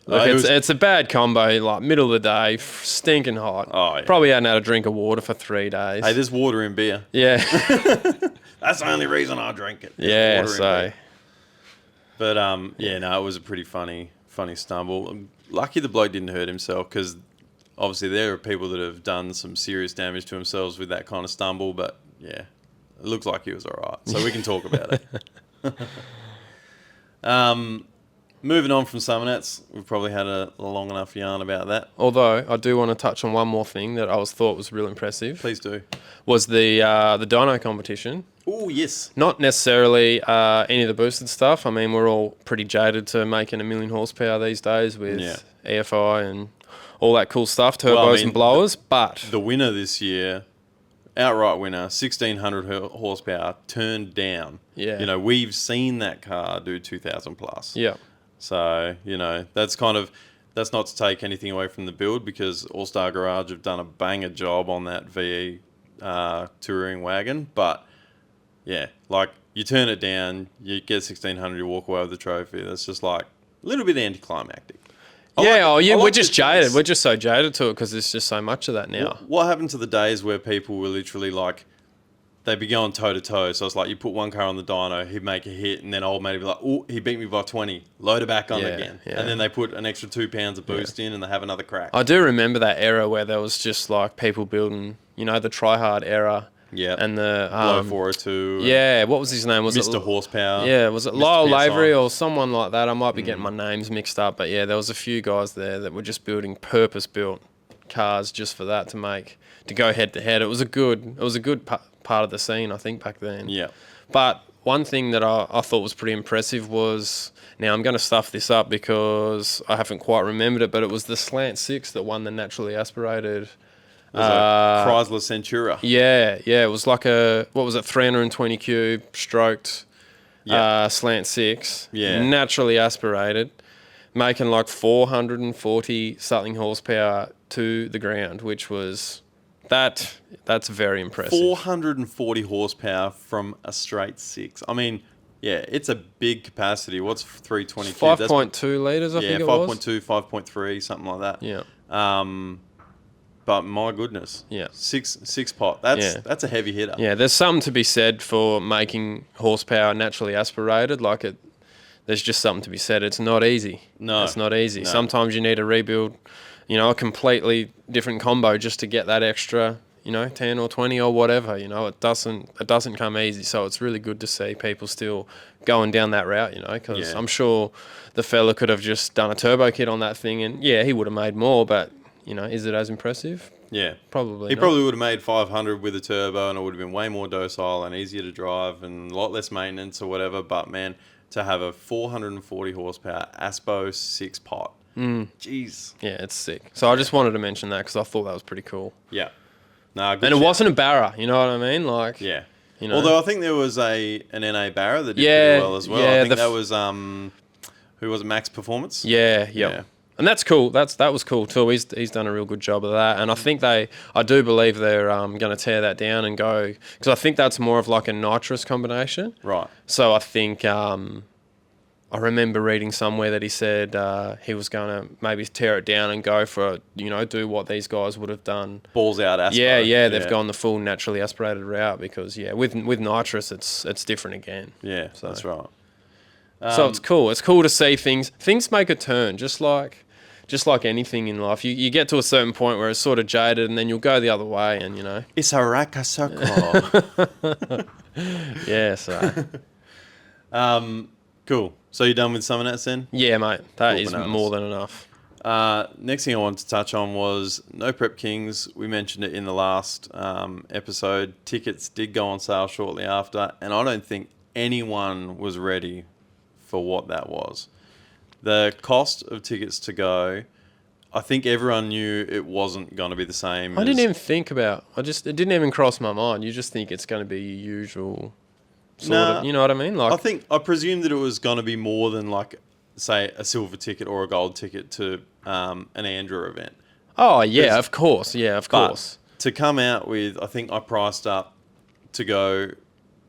Look, it's a bad combo. Like middle of the day, stinking hot. Oh yeah. Probably hadn't had a drink of water for 3 days. Hey, there's water in beer. Yeah. That's the only reason I drink it. Yeah. Water in beer. But it was a pretty funny stumble. Lucky the bloke didn't hurt himself, because obviously there are people that have done some serious damage to themselves with that kind of stumble. But yeah, it looks like he was all right, so we can talk about it. Moving on from Summernats, we've probably had a long enough yarn about that. Although I do want to touch on one more thing that I thought was real impressive. Please do. Was the dyno competition. Oh yes. Not necessarily any of the boosted stuff. I mean, we're all pretty jaded to making 1 million horsepower these days with EFI and all that cool stuff, turbos and blowers. But the winner this year, outright winner, 1,600 horsepower, turned down. Yeah. We've seen that car do 2,000 plus. Yeah. So, that's not to take anything away from the build, because All Star Garage have done a banger job on that VE touring wagon. But yeah, like, you turn it down, you get 1,600, you walk away with the trophy. That's just like a little bit anticlimactic. We're just jaded. We're just so jaded to it because there's just so much of that now. What happened to the days where people were literally like, they'd be going toe to toe? So it's like, you put one car on the dyno, he'd make a hit, and then old mate would be like, oh, he beat me by 20, load it back on again. Yeah. And then they put an extra 2 pounds of boost in, and they have another crack. I do remember that era where there was just like people building, the try-hard era. Yeah. And the Low 402. Yeah, what was his name? Was Mr. it Horsepower? Yeah, was it Mr. Lyle PSI. Lavery or someone like that? I might be getting my names mixed up, but yeah, there was a few guys there that were just building purpose-built cars just for that to go head to head. It was a good part of the scene, I think, back then. Yeah. But one thing that I thought was pretty impressive was, now I'm going to stuff this up because I haven't quite remembered it, but it was the Slant 6 that won the naturally aspirated. It was a Chrysler Centura. Yeah, it was like 320 cube stroked Slant 6. Yeah. Naturally aspirated, making like 440 something horsepower to the ground, which was that's very impressive. 440 horsepower from a straight 6. I mean, yeah, it's a big capacity. What's 320 cube? 5.2 litres, I think it was. 5.2, 5.3, something like that. Yeah. But my goodness, Yeah. six pot. That's a heavy hitter. Yeah, there's something to be said for making horsepower naturally aspirated. Like there's just something to be said. It's not easy. No. It's not easy. No. Sometimes you need to rebuild, a completely different combo just to get that extra, 10 or 20 or whatever. It doesn't come easy. So it's really good to see people still going down that route, because I'm sure the fella could have just done a turbo kit on that thing and, he would have made more, but, is it as impressive? Yeah. Probably He not. probably would have made 500 with a turbo and it would have been way more docile and easier to drive and a lot less maintenance or whatever. But, man, to have a 440 horsepower Aspo 6-pot. Jeez. Yeah, it's sick. So I just wanted to mention that because I thought that was pretty cool. Yeah. Nah, good And it shit. wasn't a Barra, you know what I mean? Like, Yeah. you Although I think there was an NA Barra that did Yeah, pretty well as well. yeah, I think that was, who was it, Max Performance? Yeah. And that's cool. That was cool too. He's done a real good job of that. And I think I do believe they're going to tear that down and go, because I think that's more of like a nitrous combination. Right. So I think I remember reading somewhere that he said he was going to maybe tear it down and go for, do what these guys would have done. Balls out Aspo. Yeah, they've gone the full naturally aspirated route because, with nitrous, it's different again. Yeah, So- that's right. So it's cool. It's cool to see things make a turn, just like anything in life. You get to a certain point where it's sort of jaded, and then you'll go the other way, and It's a raka circle. yeah. So Cool. So you're done with Summernats then? yeah, mate, that Cool is bananas. more than enough. Next thing I wanted to touch on was No Prep Kings. We mentioned it in the last episode. Tickets did go on sale shortly after, and I don't think anyone was ready for what that was. The cost of tickets to go, I think everyone knew it wasn't going to be the same. I didn't even think about. It didn't even cross my mind. You just think it's going to be your usual sort of. You know what I mean? Like, I presumed that it was going to be more than like, say, a silver ticket or a gold ticket to an Andrew event. oh yeah, of course, But course. to come out with, I think I priced up to go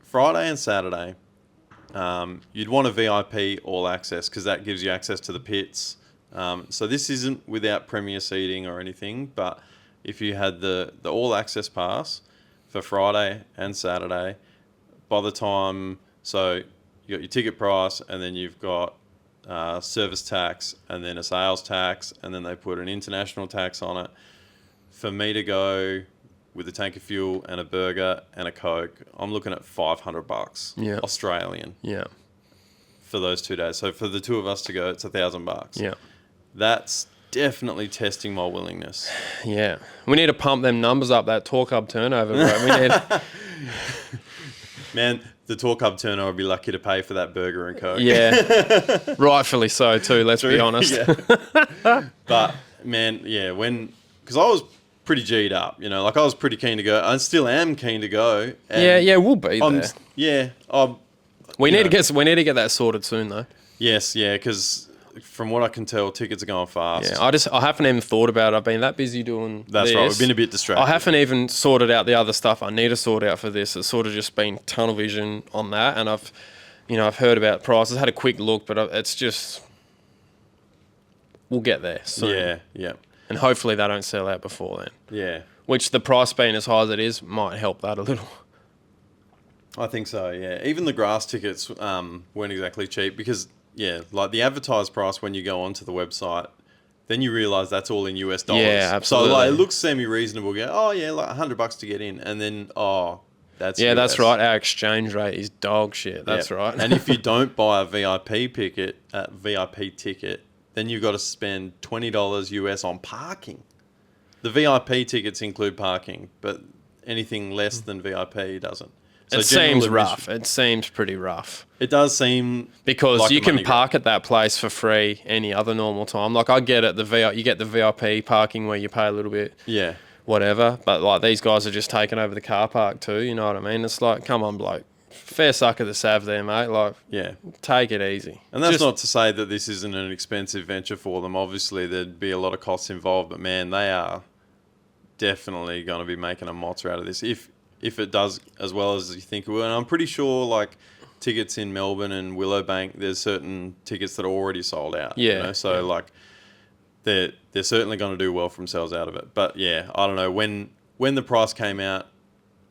Friday and Saturday. You'd want a VIP all access because that gives you access to the pits. So this isn't without premier seating or anything, but if you had the all access pass for Friday and Saturday, by the time, so you got your ticket price and then you've got service tax and then a sales tax and then they put an international tax on it. For me to go with a tank of fuel and a burger and a Coke, I'm looking at $500 Yeah. Australian Yeah, for those 2 days. So for the two of us to go, it's $1,000. yeah, That's definitely testing my willingness. yeah. We need to pump them numbers up. That Torq Hub turnover, bro. We need. Man, the Torq Hub turner would be lucky to pay for that burger and Coke. Yeah, rightfully so too. Let's be honest. Yeah. But man, yeah, because I was pretty G'd up, like I was pretty keen to go. I still am keen to go. And Yeah, we'll be there. We need to get that sorted soon though. Yes, yeah, because from what I can tell, tickets are going fast. Yeah, I haven't even thought about it. I've been that busy doing That's this. right. We've been a bit distracted. I haven't even sorted out the other stuff I need to sort out for this. It's sort of just been tunnel vision on that, and I've heard about prices, had a quick look, but it's just we'll get there soon. Yeah. And hopefully they don't sell out before then. Yeah. Which the price being as high as it is might help that a little. I think so, yeah. Even the grass tickets weren't exactly cheap because, yeah, like the advertised price when you go onto the website, then you realise that's all in US dollars. Yeah, absolutely. So, like, it looks semi-reasonable. You go, oh, yeah, like $100 to get in. And then, that's Yeah, US. that's right. Our exchange rate is dog shit. That's Yeah. right. And if you don't buy a VIP ticket, then you've got to spend $20 US on parking. The VIP tickets include parking, but anything less than VIP doesn't. So it general seems admission- rough. It seems pretty rough. It does seem Because like you a can money grab. park at that place for free any other normal time. Like I get it, you get the VIP parking where you pay a little bit, Yeah. whatever. But like these guys are just taking over the car park too. You know what I mean? It's like, come on, bloke, fair suck of the sav there, mate. Like, Yeah. take it easy. And that's Just- not to say that this isn't an expensive venture for them. Obviously, there'd be a lot of costs involved, but man, they are definitely going to be making a mozza out of this if it does as well as you think it will. And I'm pretty sure, like, tickets in Melbourne and Willowbank, there's certain tickets that are already sold out. Yeah, So, yeah. like, they're certainly going to do well for themselves out of it. But, yeah, I don't know. When the price came out,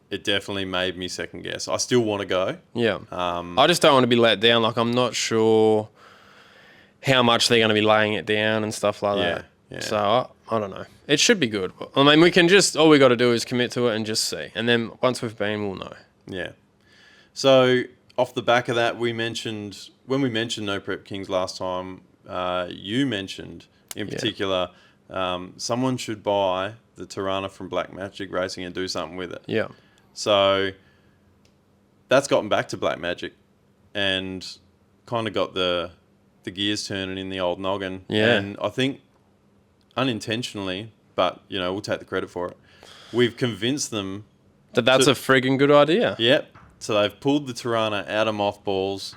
it definitely made me second guess. I still want to go. Yeah. I just don't want to be let down. Like, I'm not sure how much they're going to be laying it down and stuff like that. Yeah. So I don't know. It should be good. I mean, all we got to do is commit to it and just see. And then once we've been, we'll know. Yeah. So off the back of that, when we mentioned No Prep Kings last time, you mentioned in particular, someone should buy the Tirana from Black Magic Racing and do something with it. Yeah. So that's gotten back to Black Magic and kind of got the gears turning in the old noggin. Yeah. And I think unintentionally, but, we'll take the credit for it, we've convinced them That's a friggin' good idea. Yep. So they've pulled the Tirana out of mothballs.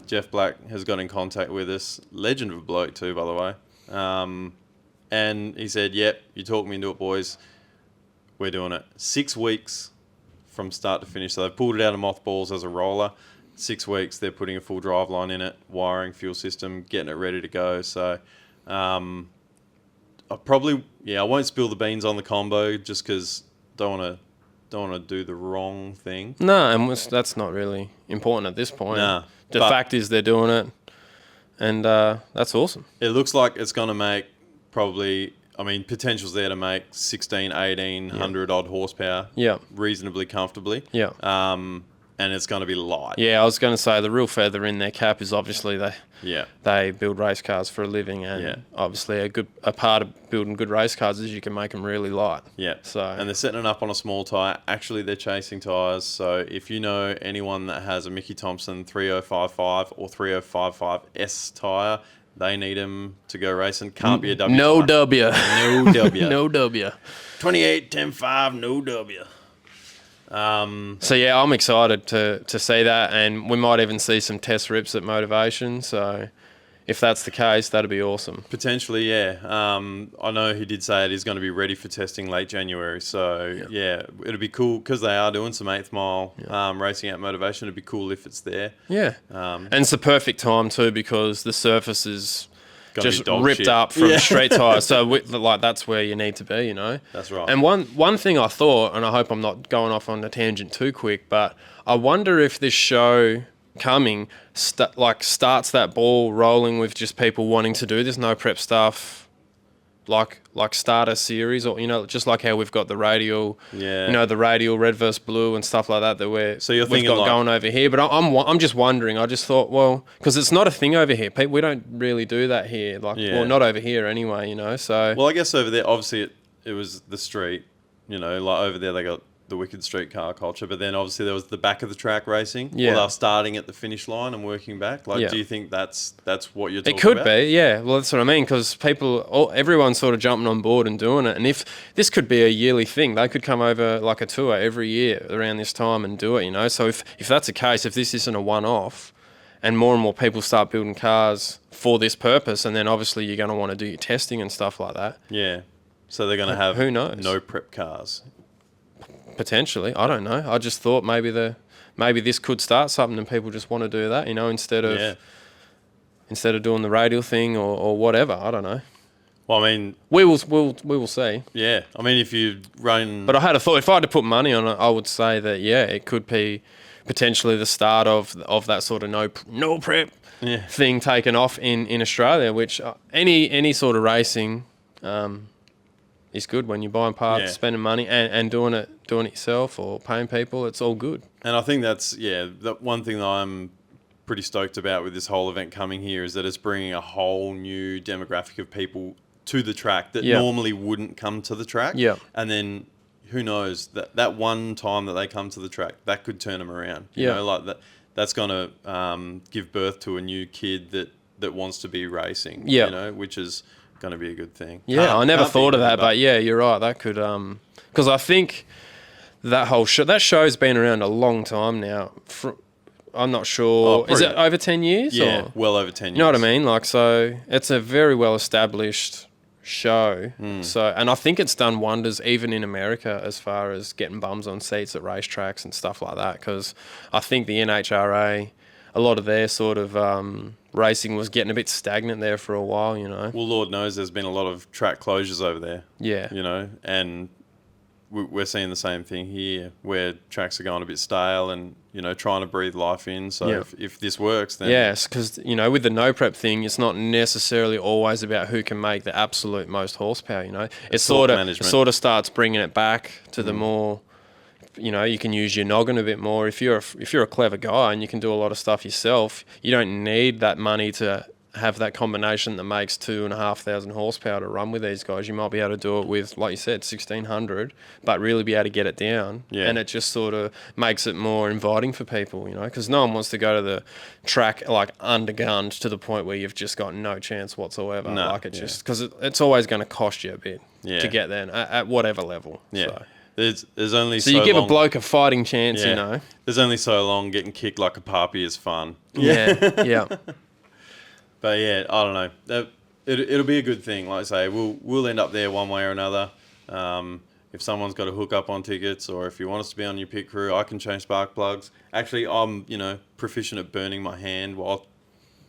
Jeff Black has got in contact with us. Legend of a bloke too, by the way. And he said, yep, you talked me into it, boys. We're doing it. 6 weeks from start to finish. So they've pulled it out of mothballs as a roller. 6 weeks, they're putting a full drive line in it, wiring, fuel system, getting it ready to go. So I won't spill the beans on the combo just because don't want to do the wrong thing. No, and that's not really important at this point. Nah, the fact is they're doing it, and that's awesome. It looks like it's going to make potential's there to make 16, 1800 odd horsepower reasonably comfortably. Yeah. And it's going to be light. Yeah, I was going to say the real feather in their cap is obviously they build race cars for a living, and obviously a part of building good race cars is you can make them really light. Yeah. So and they're setting it up on a small tyre. Actually, they're chasing tyres. So if you know anyone that has a Mickey Thompson 3055 or 3055S tyre, they need them to go racing. Can't be a W. No W. No W. No W. 28, 10, 5, no W. So yeah, I'm excited to see that, and we might even see some test rips at Motorvation. So if that's the case, that'd be awesome. Potentially, yeah. I know he did say it is going to be ready for testing late January. So yeah, it'd be cool because they are doing some 8th mile racing at Motorvation. It'd be cool if it's there. Yeah, and it's the perfect time too because the surface is just ripped shit. up from street tyres. So that's where you need to be, That's right. And one thing I thought, and I hope I'm not going off on a tangent too quick, but I wonder if this show coming starts that ball rolling with just people wanting to do this no prep stuff, like start a series, or just like how we've got the radial, the radial red versus blue and stuff like that we've got going over here. But I'm just wondering. I just thought, well, because it's not a thing over here. People, we don't really do that here. Well, not over here anyway. So well, I guess over there, obviously it was the street. Like over there, they got the wicked street car culture, but then obviously there was the back of the track racing. Yeah. Well, they're starting at the finish line and working back. Do you think that's what you're talking about? It could be, yeah. Well, that's what I mean, because everyone's sort of jumping on board and doing it. And if this could be a yearly thing, they could come over like a tour every year around this time and do it, So if that's the case, if this isn't a one-off, and more people start building cars for this purpose, and then obviously you're going to want to do your testing and stuff like that. Yeah. So they're going to have who knows? No prep cars. Potentially, I don't know. I just thought maybe this could start something, and people just want to do that, instead of doing the radial thing or whatever. I don't know. Well, I mean, we will see. Yeah, I mean, if you run, but I had a thought. If I had to put money on it, I would say that it could be potentially the start of that sort of no prep thing taken off in Australia. Which any sort of racing. Is good when you're buying parts, spending money, and doing it yourself or paying people. It's all good. And I think that's the one thing that I'm pretty stoked about with this whole event coming here is that it's bringing a whole new demographic of people to the track that normally wouldn't come to the track. Yeah. And then who knows that one time that they come to the track, that could turn them around. You know, like that's going to give birth to a new kid that wants to be racing. Yeah. Which is going to be a good thing. Yeah, I never thought of that, but you're right. That could because I think that whole show's been around a long time now. I'm not sure. Is it over 10 years? Yeah, or? Well over 10 years. You know what I mean? So it's a very well established show. So, and I think it's done wonders even in America as far as getting bums on seats at racetracks and stuff like that. Because I think the NHRA, a lot of their sort of racing was getting a bit stagnant there for a while, Well, Lord knows there's been a lot of track closures over there. Yeah. And we're seeing the same thing here, where tracks are going a bit stale and, you know, trying to breathe life in. So if this works, then... Yes, because, you know, with the no prep thing, it's not necessarily always about who can make the absolute most horsepower, you know. It sort of starts bringing it back to the more, you know, you can use your noggin a bit more. If you're a clever guy and you can do a lot of stuff yourself, you don't need that money to have that combination that makes 2,500 horsepower to run with these guys. You might be able to do it with, like you said, 1,600, but really be able to get it down. Yeah. And it just sort of makes it more inviting for people, you know, because no one wants to go to the track like undergunned to the point where you've just got no chance whatsoever. No, like just because it's always going to cost you a bit Yeah. to get there at whatever level. Yeah. So. There's only So you give a bloke a fighting chance, Yeah. you know. There's only so long getting kicked like a puppy is fun. Yeah, yeah. But yeah, I don't know. It'll be a good thing. Like I say, we'll end up there one way or another. If someone's got to hook up on tickets, or if you want us to be on your pit crew, I can change spark plugs. Actually, I'm proficient at burning my hand while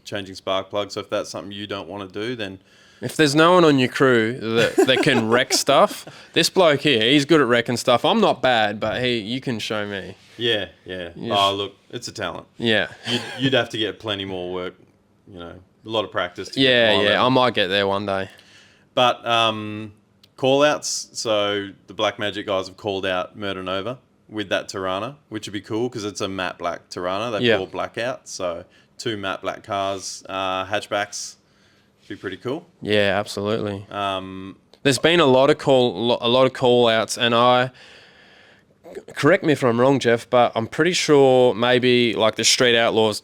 changing spark plugs. So if that's something you don't want to do, then if there's no one on your crew that can wreck stuff, this bloke here, he's good at wrecking stuff. I'm not bad, but you can show me. Yeah. Oh, look, it's a talent. Yeah. You'd have to get plenty more work, you know. A lot of practice. To get I might get there one day. But call-outs, so the Black Magic guys have called out Murder Nova with that Tirana, which would be cool because it's a matte black Tirana. They call blackout, so 2 matte black cars, hatchbacks, be pretty cool. Yeah, absolutely. There's been a lot of call-outs, and correct me if I'm wrong, Jeff, but I'm pretty sure maybe like the Street Outlaws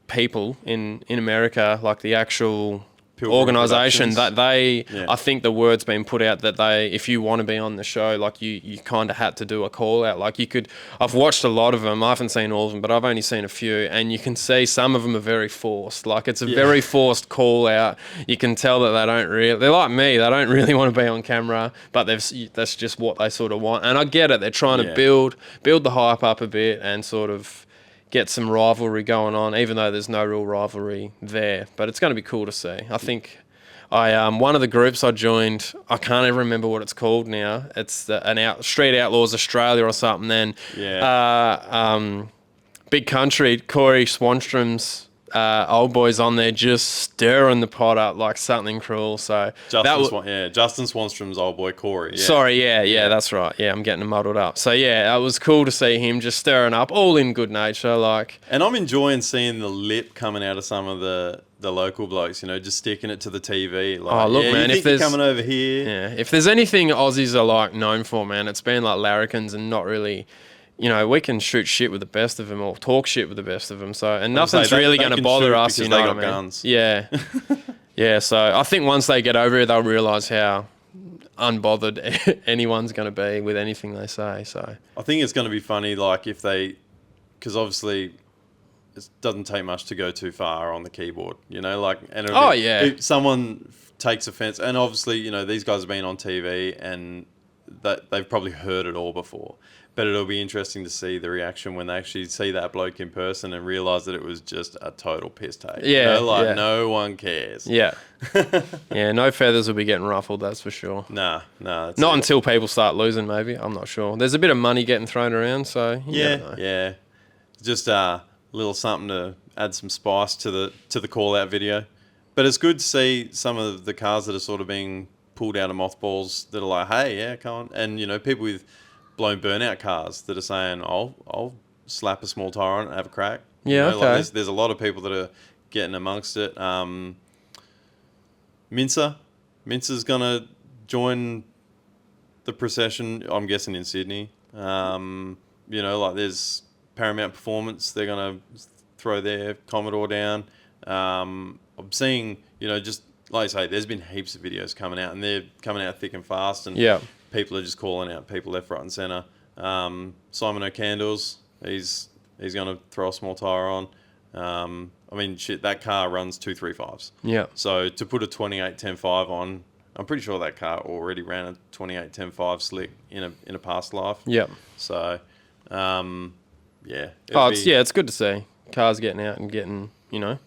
people in America, like the actual organisation, that I think the word's been put out that if you want to be on the show, like you kind of had to do a call out. Like I've watched a lot of them. I haven't seen all of them, but I've only seen a few, and you can see some of them are very forced. Like it's a very forced call out. You can tell that they're like me. They don't really want to be on camera, but that's just what they sort of want. And I get it. They're trying to build the hype up a bit and sort of get some rivalry going on, even though there's no real rivalry there. But it's going to be cool to see. I think one of the groups I joined, I can't even remember what it's called now. It's Street Outlaws Australia or something. Then Big Country, Corey Swanstrom's old boys on there just stirring the pot up like something cruel. So Justin Swanstrom's old boy Corey. Yeah. Sorry, yeah, that's right. Yeah, I'm getting them muddled up. So yeah, it was cool to see him just stirring up, all in good nature, like. And I'm enjoying seeing the lip coming out of some of the local blokes, you know, just sticking it to the TV. Like, oh look, man, if there's coming over here, if there's anything Aussies are like known for, man, it's been like larrikins and not really. You know, we can shoot shit with the best of them or talk shit with the best of them. So, and nothing's really going to bother us, you know what I mean? Guns. Yeah. Yeah, so I think once they get over it, they'll realise how unbothered anyone's going to be with anything they say. So I think it's going to be funny, like because obviously it doesn't take much to go too far on the keyboard, you know, like, and if someone takes offence, and obviously, you know, these guys have been on TV and that they've probably heard it all before. But it'll be interesting to see the reaction when they actually see that bloke in person and realise that it was just a total piss take. Yeah. You know, no one cares. Yeah. Yeah, no feathers will be getting ruffled, that's for sure. Nah. Not until people start losing, maybe. I'm not sure. There's a bit of money getting thrown around, so you never know. Yeah. Just a little something to add some spice to the call-out video. But it's good to see some of the cars that are sort of being pulled out of mothballs that are like, hey, yeah, come on. And, you know, people with blown burnout cars that are saying, I'll slap a small tire on it and have a crack. Yeah, you know, okay. Like there's a lot of people that are getting amongst it. Mincer's going to join the procession, I'm guessing in Sydney. You know, like there's Paramount Performance, they're going to throw their Commodore down. I'm seeing, you know, just like I say, there's been heaps of videos coming out and they're coming out thick and fast. And people are just calling out people left, right, and centre. Simon O'Candles, he's going to throw a small tyre on. I mean, shit, that car runs 235s. Yeah. So to put a 28-10-5 on, I'm pretty sure that car already ran a 28-10-5 slick in a past life. Yeah. So, yeah. It's good to see cars getting out and getting, you know.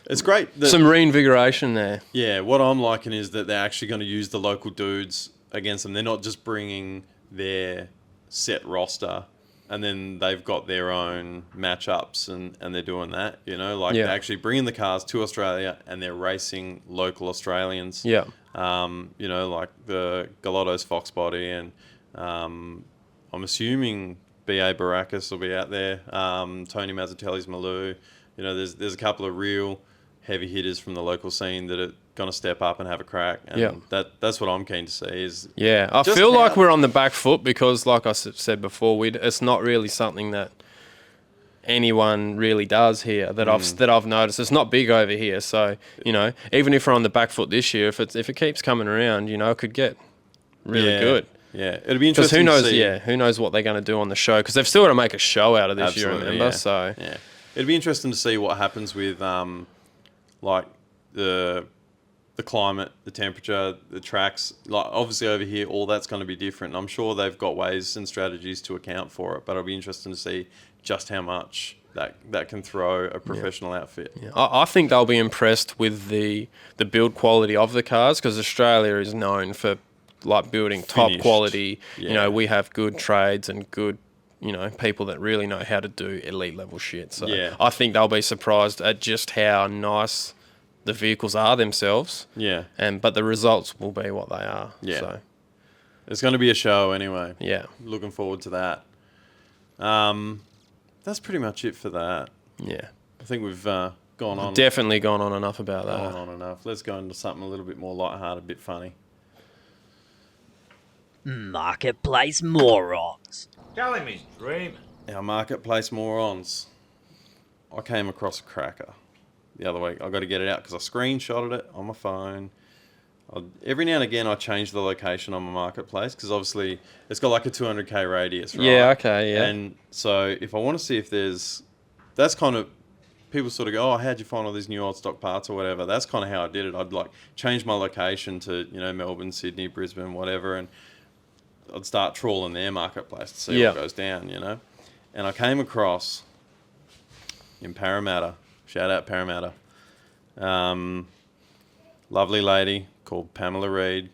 It's great. Some reinvigoration there. Yeah, what I'm liking is that they're actually going to use the local dudes against them. They're not just bringing their set roster, and then they've got their own matchups, and they're doing that, they're actually bringing the cars to Australia and they're racing local Australians. Yeah. Like the Galotto's Fox Body, and I'm assuming B.A. Baracus will be out there. Tony Mazzatelli's Maloo. There's a couple of real heavy hitters from the local scene that are going to step up and have a crack. And that's what I'm keen to see. I feel like we're on the back foot because, like I said before, it's not really something that anyone really does here that I've noticed. It's not big over here. So, even if we're on the back foot this year, if it keeps coming around, it could get really good. Yeah, it'll be interesting to see. Who knows what they're going to do on the show, because they've still got to make a show out of this, you remember? Yeah. So yeah. It'll be interesting to see what happens with like the climate, the temperature, the tracks. Like obviously over here, all that's going to be different. I'm sure they've got ways and strategies to account for it, but it'll be interesting to see just how much that can throw a professional outfit. Yeah. I think they'll be impressed with the build quality of the cars, because Australia is known for like building top quality. Yeah. We have good trades and good, people that really know how to do elite level shit. So I think they'll be surprised at just how nice the vehicles are themselves. Yeah. But the results will be what they are. Yeah. So it's going to be a show anyway. Yeah. Looking forward to that. That's pretty much it for that. Yeah. I think we've gone on. Definitely gone on enough about that. Gone on enough. Let's go into something a little bit more lighthearted, a bit funny. Marketplace morons. Tell him he's dreaming. Our marketplace morons. I came across a cracker the other week. I got to get it out because I screenshotted it on my phone. Every now and again, I change the location on my marketplace because obviously it's got like a 200k radius, right? Yeah, okay, yeah. And so if I want to see if that's kind of, people sort of go, oh, how'd you find all these new old stock parts or whatever? That's kind of how I did it. I'd like change my location to, Melbourne, Sydney, Brisbane, whatever, and I'd start trawling their marketplace to see what goes down, And I came across in Parramatta, shout out Parramatta, lovely lady called Pamela Reid.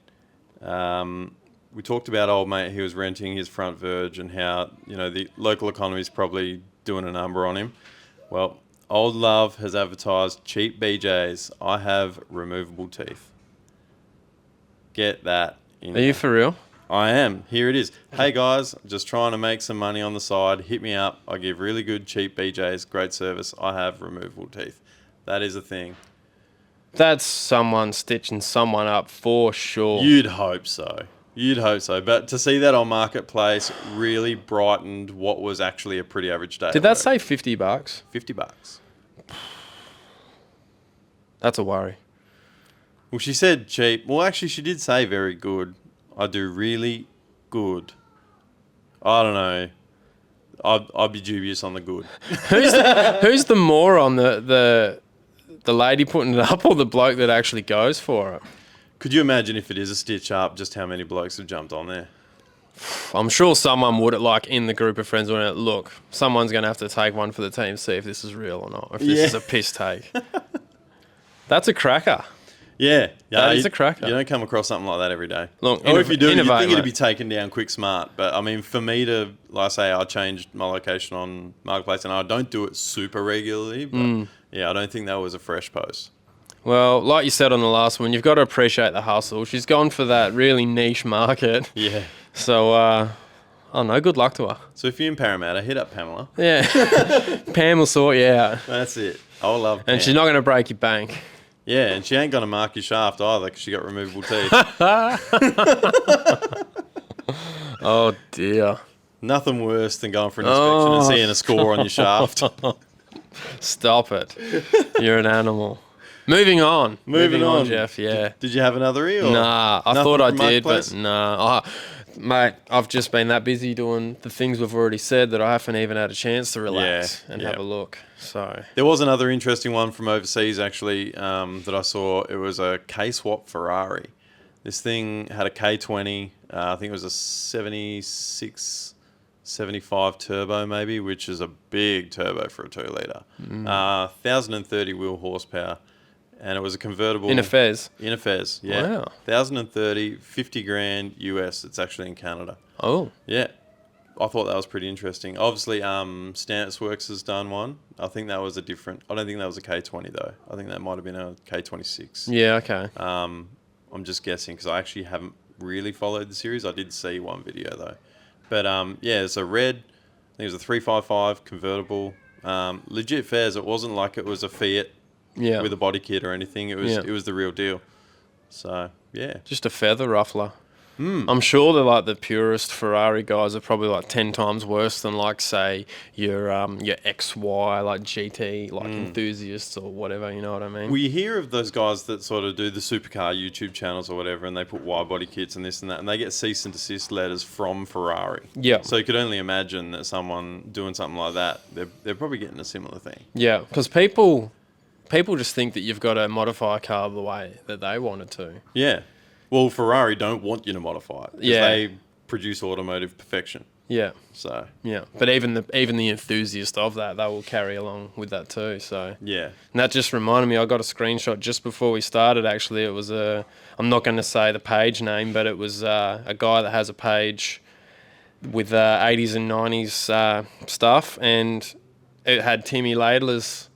We talked about old mate who was renting his front verge and how, the local economy is probably doing a number on him. Well, old love has advertised cheap BJs. I have removable teeth. Get that. Are you for real? I am. Here it is. Hey guys, just trying to make some money on the side. Hit me up. I give really good cheap BJs. Great service. I have removable teeth. That is a thing. That's someone stitching someone up for sure. You'd hope so. But to see that on Marketplace really brightened what was actually a pretty average day. Did that say $50? $50. That's a worry. Well, she said cheap. Well, actually, she did say very good. I do really good. I don't know. I'd be dubious on the good. Who's the moron? The lady putting it up, or the bloke that actually goes for it? Could you imagine if it is a stitch up, just how many blokes have jumped on there? I'm sure someone would, like in the group of friends, would look, someone's going to have to take one for the team, see if this is real or not, if this is a piss take. That's a cracker. Yeah, that is a cracker. You don't come across something like that every day. Look, or if you do, you think mate. it'd be taken down quick smart. But I mean, for me to, like I say, I changed my location on Marketplace, and I don't do it super regularly. But yeah, I don't think that was a fresh post. Well, like you said on the last one, you've got to appreciate the hustle. She's gone for that really niche market. Yeah. So, I don't know. Good luck to her. So if you're in Parramatta, hit up Pamela. Yeah. Pam will sort you out. That's it. I love Pam. And she's not going to break your bank. Yeah, and she ain't going to mark your shaft either because she got removable teeth. Oh, dear. Nothing worse than going for an inspection and seeing a score on your shaft. Stop it. You're an animal. Moving on, Jeff, yeah. Did you have another ear? Nah, I thought I did, but nah. Mate, I've just been that busy doing the things we've already said that I haven't even had a chance to relax and have a look. So there was another interesting one from overseas, actually, that I saw. It was a K-swap Ferrari. This thing had a K20. I think it was a 76, 75 turbo maybe, which is a big turbo for a 2-litre. 1,030 wheel horsepower. and it was a convertible In a Fez. In a Fez, yeah. Wow. 1,030, 50 grand US. It's actually in Canada. Oh. Yeah. I thought that was pretty interesting. Obviously, Stance Works has done one. I think that was a different. I don't think that was a K20 though. I think that might have been a K26. Yeah. Okay. I'm just guessing because I actually haven't really followed the series. I did see one video though, but yeah, it's a red. I think it was a 355 convertible. Legit fares. It wasn't like it was a Fiat with a body kit or anything. It was the real deal. So yeah, just a feather ruffler. I'm sure they're like the purest Ferrari guys are probably like 10 times worse than like say your XY like GT like enthusiasts or whatever, you know what I mean? We hear of those guys that sort of do the supercar YouTube channels or whatever, and they put wide body kits and this and that, and they get cease and desist letters from Ferrari. Yeah. So you could only imagine that someone doing something like that, they're probably getting a similar thing. Yeah, because people just think that you've got to modify a car the way that they want it to. Yeah. Well, Ferrari don't want you to modify it because they produce automotive perfection. Yeah. So yeah, but even the enthusiast of that, they will carry along with that too. So yeah, and that just reminded me. I got a screenshot just before we started. Actually, it was I'm not going to say the page name, but it was a guy that has a page with 80s and 90s stuff, and it had Timmy Laidler's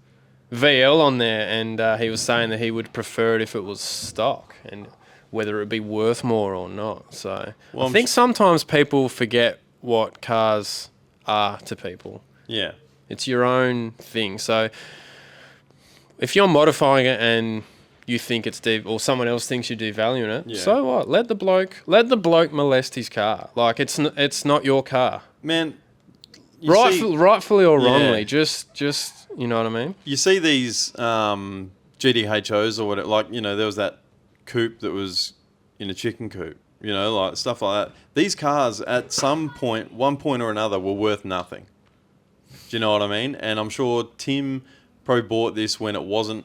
VL on there, and he was saying that he would prefer it if it was stock, and whether it be worth more or not. So I think sometimes people forget what cars are to people. Yeah. It's your own thing. So if you're modifying it and you think it's or someone else thinks you're devaluing it, so what? Let the bloke molest his car. Like it's not your car. Man, rightfully or wrongly, just you know what I mean? You see these GDHOs or whatever, like, you know, there was that coupe that was in a chicken coop, you know, like stuff like that. These cars at some point, one point or another, were worth nothing. Do you know what I mean? And I'm sure Tim probably bought this when it wasn't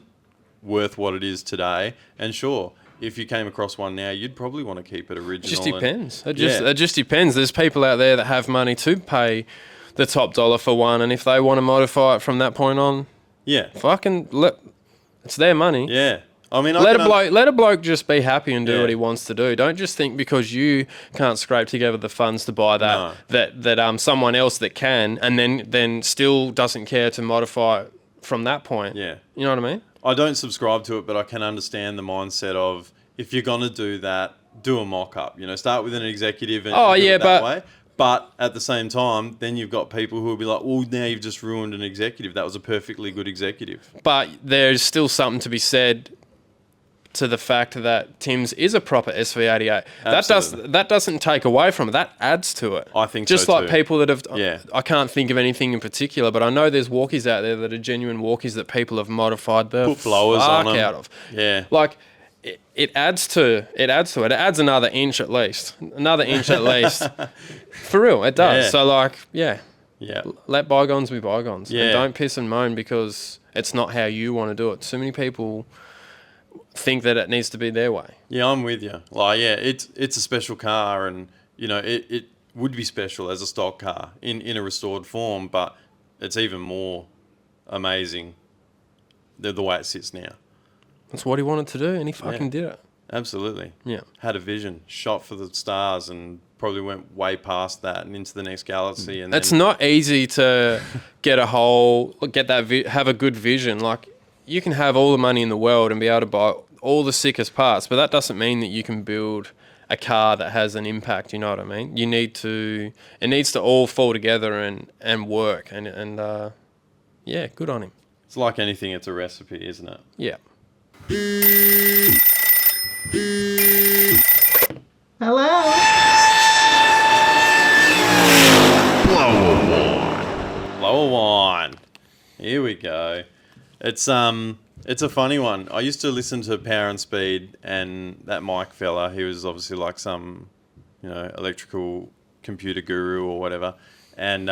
worth what it is today. And sure, if you came across one now, you'd probably want to keep it original. It just depends. It just depends. There's people out there that have money to pay the top dollar for one, and if they want to modify it from that point on, it's their money. Yeah. I mean, let a bloke just be happy and do what he wants to do. Don't just think because you can't scrape together the funds to buy that someone else that can, and then still doesn't care to modify it from that point. Yeah, you know what I mean. I don't subscribe to it, but I can understand the mindset of if you're gonna do that, do a mock-up. You know, start with an executive and do it that way. But at the same time, then you've got people who will be like, well, now you've just ruined an executive. That was a perfectly good executive. But there's still something to be said to the fact that Tim's is a proper SV88. That doesn't take away from it. That adds to it. I think just so like too. people that have... Yeah. I can't think of anything in particular, but I know there's walkies out there that are genuine walkies that people have modified the put blowers on them. Out of. Yeah. Like... It adds to it. It adds another inch at least. For real, it does. Yeah. So like, let bygones be bygones. Yeah. And don't piss and moan because it's not how you want to do it. Too many people think that it needs to be their way. Yeah, I'm with you. Like, yeah, it's a special car, and you know, it would be special as a stock car in a restored form, but it's even more amazing the way it sits now. That's what he wanted to do, and he fucking did it. Absolutely. Yeah. Had a vision, shot for the stars, and probably went way past that and into the next galaxy. And it's not easy to have a good vision. Like, you can have all the money in the world and be able to buy all the sickest parts, but that doesn't mean that you can build a car that has an impact. You know what I mean? It needs to all fall together and work. And good on him. It's like anything; it's a recipe, isn't it? Yeah. Hello. Blower wine. Here we go. It's a funny one. I used to listen to Power and Speed, and that Mike fella, he was obviously like some, you know, electrical computer guru or whatever, and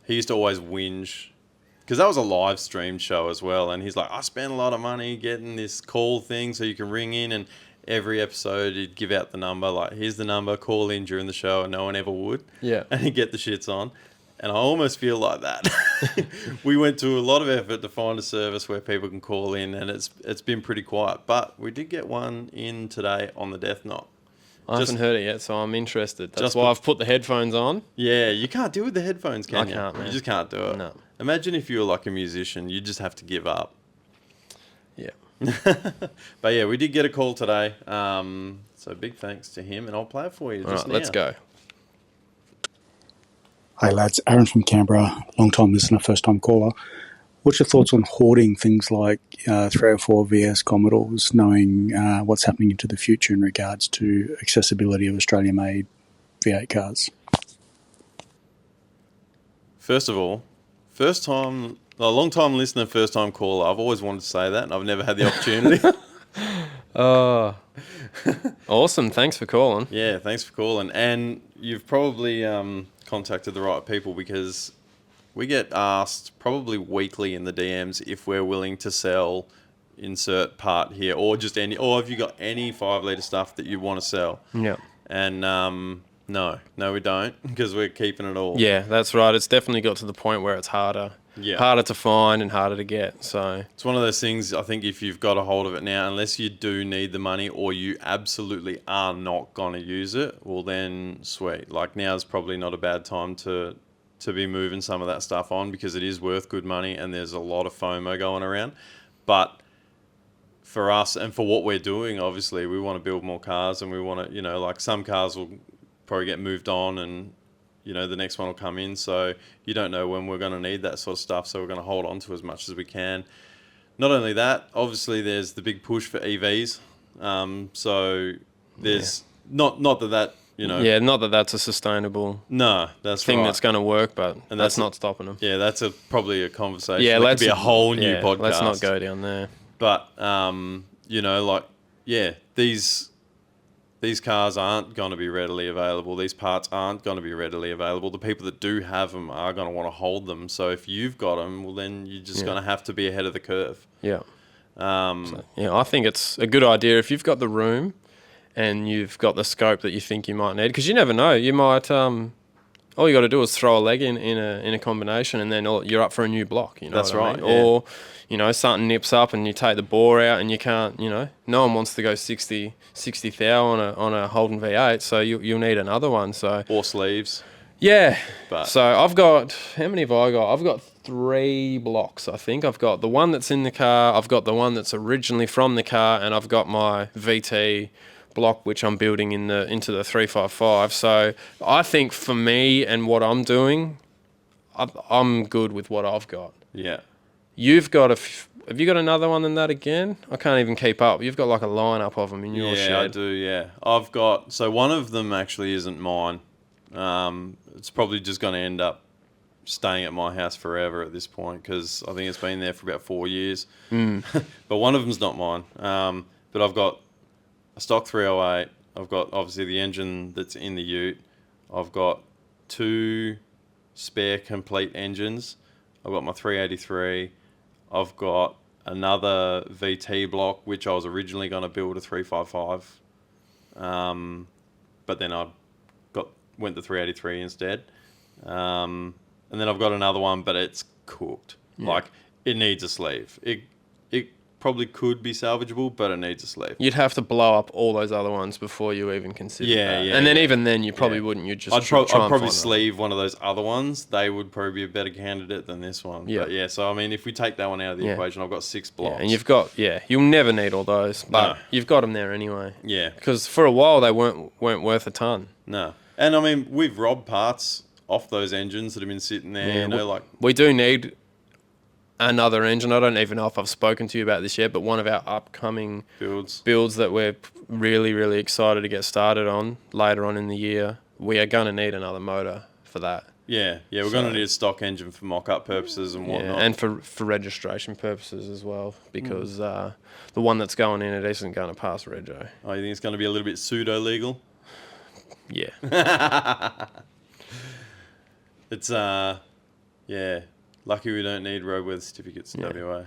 he used to always whinge. Because that was a live stream show as well. And he's like, I spent a lot of money getting this call thing so you can ring in. And every episode he'd give out the number. Like, here's the number, call in during the show. And no one ever would. Yeah. And he'd get the shits on. And I almost feel like that. We went to a lot of effort to find a service where people can call in, and it's been pretty quiet. But we did get one in today on the Death Knock. I haven't heard it yet, so I'm interested. That's why I've put the headphones on. Yeah, you can't deal with the headphones, can you? I can't, man. You just can't do it. No. Imagine if you were like a musician, you just have to give up. Yeah. But yeah, we did get a call today. So big thanks to him, and I'll play it for you just now. Let's go. Hi lads, Aaron from Canberra, long time listener, first time caller. What's your thoughts on hoarding things like 304 VS Commodores, knowing what's happening into the future in regards to accessibility of Australia-made V8 cars? First of all, long time listener, first time caller. I've always wanted to say that, and I've never had the opportunity. Awesome. Thanks for calling. Yeah, thanks for calling. And you've probably contacted the right people, because we get asked probably weekly in the DMs if we're willing to sell insert part here, or just any, or have you got any 5-litre stuff that you want to sell? Yeah. And no, we don't, because we're keeping it all. Yeah, that's right. It's definitely got to the point where it's harder to find and harder to get. So it's one of those things, I think, if you've got a hold of it now, unless you do need the money or you absolutely are not going to use it, well then sweet. Like, now's probably not a bad time to be moving some of that stuff on, because it is worth good money and there's a lot of FOMO going around. But for us and for what we're doing, obviously, we want to build more cars, and we want to, like, some cars will probably get moved on, and the next one will come in, so you don't know when we're going to need that sort of stuff, so we're going to hold on to as much as we can. Not only that, obviously there's the big push for EVs, so there's not that not that that's a sustainable thing that's going to work, but that's not stopping them. Yeah, that's probably a conversation. Yeah, that could be a whole new podcast. Let's not go down there. But these cars aren't going to be readily available. These parts aren't going to be readily available. The people that do have them are going to want to hold them. So if you've got them, well, then you're just going to have to be ahead of the curve. Yeah. I think it's a good idea if you've got the room and you've got the scope that you think you might need, because you never know. You might all you got to do is throw a leg in a combination, and then you're up for a new block. That's right. I mean? Yeah. Or something nips up and you take the bore out, and you can't. No one wants to go 60 thou on a Holden V8, so you'll need another one. So or sleeves. Yeah. But so I've got, how many have I got? I've got 3 blocks, I think. I've got the one that's in the car, I've got the one that's originally from the car, and I've got my VT block, which I'm building into the 355. So I think for me and what I'm doing, I'm good with what I've got. Yeah. You've got have you got another one than that again? I can't even keep up. You've got like a lineup of them in your shed. Yeah, I do, yeah. I've got, so one of them actually isn't mine. It's probably just going to end up staying at my house forever at this point, because I think it's been there for about 4 years. But one of them's not mine. But I've got a stock 308. I've got obviously the engine that's in the ute. I've got 2 spare complete engines. I've got my 383. I've got another VT block, which I was originally going to build a 355. But then I went to 383 instead. And then I've got another one, but it's cooked. Yeah. Like, it needs a sleeve. It probably could be salvageable, but it needs a sleeve. You'd have to blow up all those other ones before you even consider that. Yeah. And then even then, you probably wouldn't. You'd just I'd try probably and find sleeve one of those other ones. They would probably be a better candidate than this one. Yeah. But so I mean, if we take that one out of the equation, I've got 6 blocks. And you've got, you'll never need all those, but you've got them there anyway. Yeah. Because for a while, they weren't worth a ton. No. And I mean, we've robbed parts off those engines that have been sitting there. We do need another engine. I don't even know if I've spoken to you about this yet, but one of our upcoming builds that we're really, really excited to get started on later on in the year, we are going to need another motor for that. Yeah, we're going to need a stock engine for mock-up purposes and whatnot. Yeah, and for registration purposes as well, because the one that's going in, it isn't going to pass rego. Oh, you think it's going to be a little bit pseudo-legal? Yeah. It's, lucky we don't need roadworthy certificates in WA.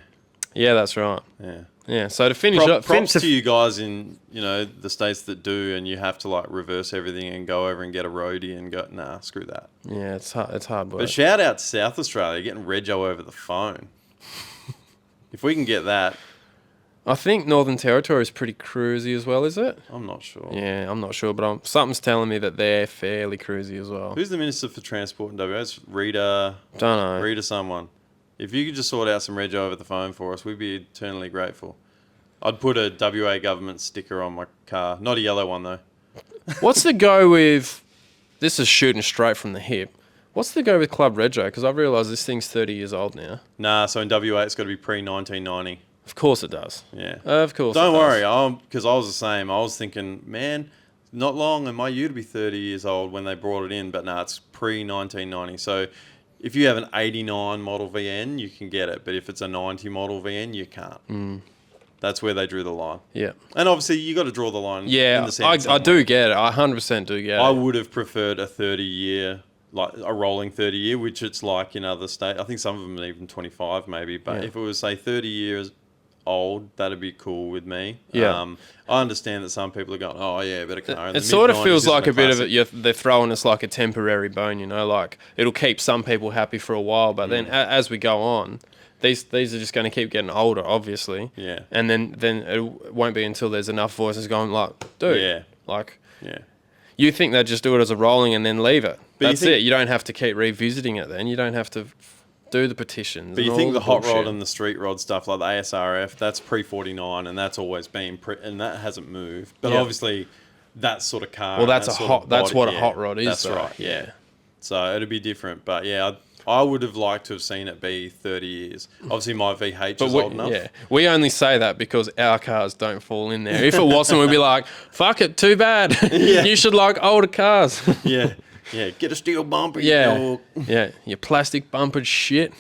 Yeah, that's right. Yeah. Yeah. So to finish up, props to you guys in the states that do, and you have to like reverse everything and go over and get a roadie and go, nah, screw that. Yeah, it's hard work. But shout out to South Australia getting Rego over the phone. If we can get that, I think Northern Territory is pretty cruisy as well, is it? I'm not sure. Yeah, I'm not sure, but something's telling me that they're fairly cruisy as well. Who's the Minister for Transport in WA? It's Rita. Don't know. Rita someone. If you could just sort out some Rego over the phone for us, we'd be eternally grateful. I'd put a WA government sticker on my car. Not a yellow one, though. What's the go with... This is shooting straight from the hip. What's the go with Club Rego? Because I've realised this thing's 30 years old now. Nah, so in WA it's got to be pre-1990. Of course it does. Yeah. Of course Don't it worry, does. because I was the same. I was thinking, man, not long and my ute to be 30 years old when they brought it in. But nah, it's pre-1990. So if you have an 89 model VN, you can get it. But if it's a 90 model VN, you can't. That's where they drew the line. Yeah. And obviously, you got to draw the line. In Yeah, the sand I do get it. I 100% do get it. I would have preferred a 30-year, like a rolling 30-year, which it's like in other states. I think some of them are even 25 maybe. But if it was, say, 30 years old, that'd be cool with me. Yeah. I understand that some people are going, oh, yeah, but it sort of feels like a bit of it. They're throwing us like a temporary bone, like it'll keep some people happy for a while, but then as we go on, these are just going to keep getting older, obviously. Yeah. And then it won't be until there's enough voices going like, dude, yeah. You think they'd just do it as a rolling and then leave it. But That's it. You don't have to keep revisiting it then. You don't have to do the petitions. But you think the hot rod and the street rod stuff like the ASRF, that's pre-49 and that's always been and that hasn't moved. But obviously that sort of car. Well, that's what a hot rod is. That's though. right. Yeah. So it'd be different. But yeah, I would have liked to have seen it be 30 years. Obviously, my VH is old enough. Yeah, we only say that because our cars don't fall in there. If it wasn't, we'd be like, fuck it, too bad. You should like older cars. Yeah. Get a steel bumper. Yeah, your plastic bumpered shit.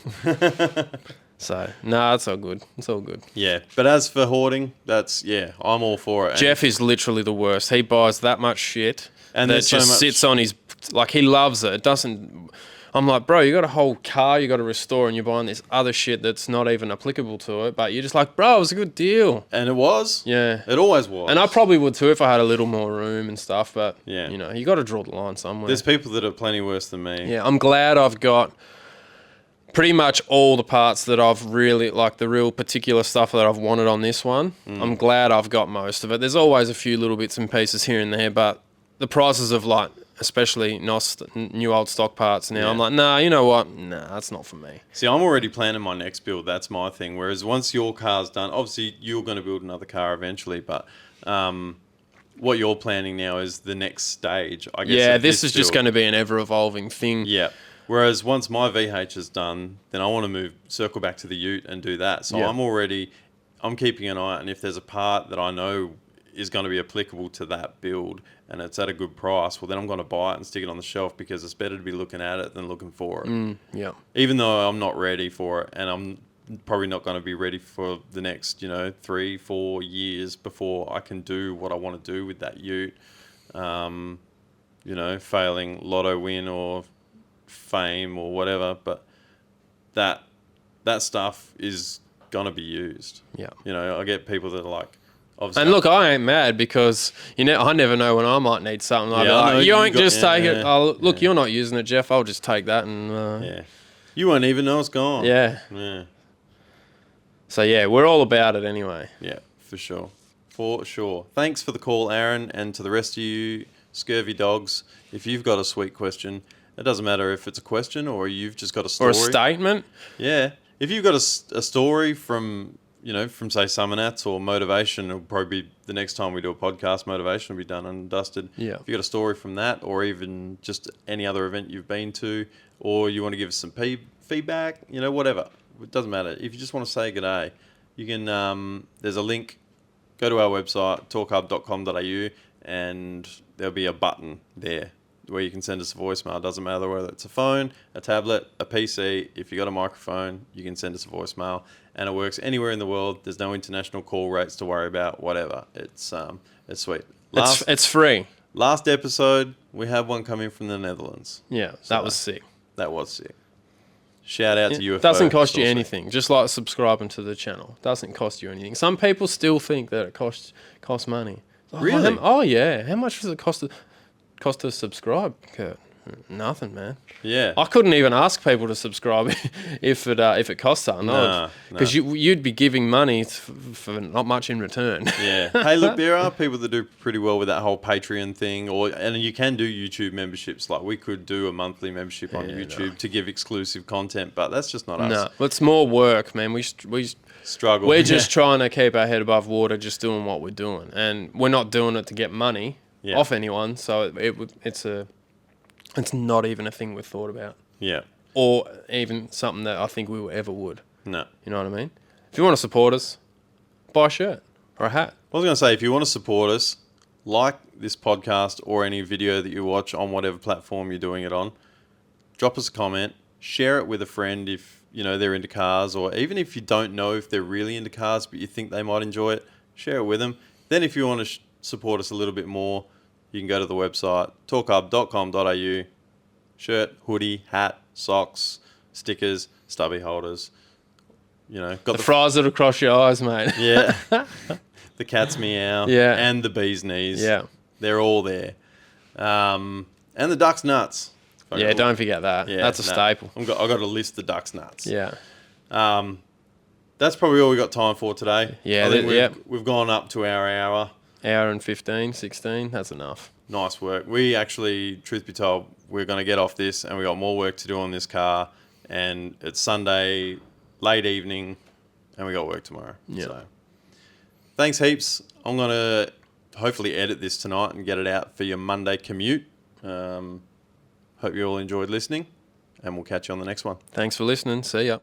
So, it's all good. It's all good. Yeah, but as for hoarding, I'm all for it. Jeff is literally the worst. He buys that much shit and that just sits on his... Like, he loves it. It doesn't... I'm like, bro, you got a whole car you got to restore and you're buying this other shit that's not even applicable to it, but you're just like, bro, it was a good deal. And it was. Yeah. It always was. And I probably would too if I had a little more room and stuff, but, yeah. You got to draw the line somewhere. There's people that are plenty worse than me. Yeah, I'm glad I've got pretty much all the parts that I've really, like the real particular stuff that I've wanted on this one. I'm glad I've got most of it. There's always a few little bits and pieces here and there, but the prices of like, especially new old stock parts now. I'm like, nah, you know what? Nah, that's not for me. See, I'm already planning my next build. That's my thing. Whereas once your car's done, obviously you're going to build another car eventually, but what you're planning now is the next stage, I guess. Yeah, this is just going to be an ever-evolving thing. Yeah. Whereas once my VH is done, then I want to circle back to the ute and do that. So I'm keeping an eye out, and if there's a part that I know is going to be applicable to that build and it's at a good price, well, then I'm going to buy it and stick it on the shelf because it's better to be looking at it than looking for it. Yeah. Even though I'm not ready for it, and I'm probably not going to be ready for the next, 3-4 years before I can do what I want to do with that ute. Failing lotto win or fame or whatever, but that stuff is going to be used. Yeah. I get people that are like, obviously. And look, I ain't mad because I never know when I might need something. I'll be like, you won't just take it. Look, you're not using it, Jeff. I'll just take that and you won't even know it's gone. Yeah. So yeah, we're all about it anyway. Yeah, for sure. For sure. Thanks for the call, Aaron, and to the rest of you scurvy dogs. If you've got a sweet question, it doesn't matter if it's a question or you've just got a story. Or a statement. Yeah. If you've got a story from say Summernats or Motorvation, it'll probably be the next time we do a podcast, Motorvation will be done and dusted. Yeah. If you've got a story from that or even just any other event you've been to or you want to give us some feedback, whatever. It doesn't matter. If you just want to say g'day, you can, there's a link, go to our website, torqhub.com.au, and there'll be a button there where you can send us a voicemail. It doesn't matter whether it's a phone, a tablet, a PC. If you've got a microphone, you can send us a voicemail. And it works anywhere in the world. There's no international call rates to worry about, whatever. It's sweet. It's free. Last episode, we had one coming from the Netherlands. Yeah, that was sick. That was sick. Shout out to UFO. It doesn't cost you Saucy. anything. Just like subscribing to the channel. Doesn't cost you anything. Some people still think that it costs money. Oh, Really? Oh yeah. How much does it cost to subscribe, Kurt? Nothing, man. Yeah. I couldn't even ask people to subscribe if it costs something. Nah. Because you'd be giving money for not much in return. Yeah. Hey, look, there are people that do pretty well with that whole Patreon thing, and you can do YouTube memberships. Like we could do a monthly membership on YouTube to give exclusive content, but that's just not us. No, it's more work, man. We Struggle. We're just trying to keep our head above water, just doing what we're doing, and we're not doing it to get money off anyone. So it's not even a thing we've thought about. Yeah. Or even something that I think we ever would. No. You know what I mean? If you want to support us, buy a shirt or a hat. I was going to say, if you want to support us, like this podcast or any video that you watch on whatever platform you're doing it on, drop us a comment, share it with a friend if they're into cars, or even if you don't know if they're really into cars but you think they might enjoy it, share it with them. Then if you want to support us a little bit more, you can go to the website, torqhub.com.au, shirt, hoodie, hat, socks, stickers, stubby holders. Got the fries that across your eyes, mate. Yeah. The cat's meow. Yeah. And the bee's knees. Yeah. They're all there. And the duck's nuts. Yeah, don't forget that. Yeah, that's a staple. I've got to list the duck's nuts. Yeah. That's probably all we got time for today. Yeah, I think we've gone up to our hour. Hour and 15, 16, that's enough. Nice work. We actually, truth be told, we're going to get off this and we got more work to do on this car. And it's Sunday, late evening, and we got work tomorrow. Yeah. So, thanks heaps. I'm going to hopefully edit this tonight and get it out for your Monday commute. Hope you all enjoyed listening, and we'll catch you on the next one. Thanks for listening. See ya.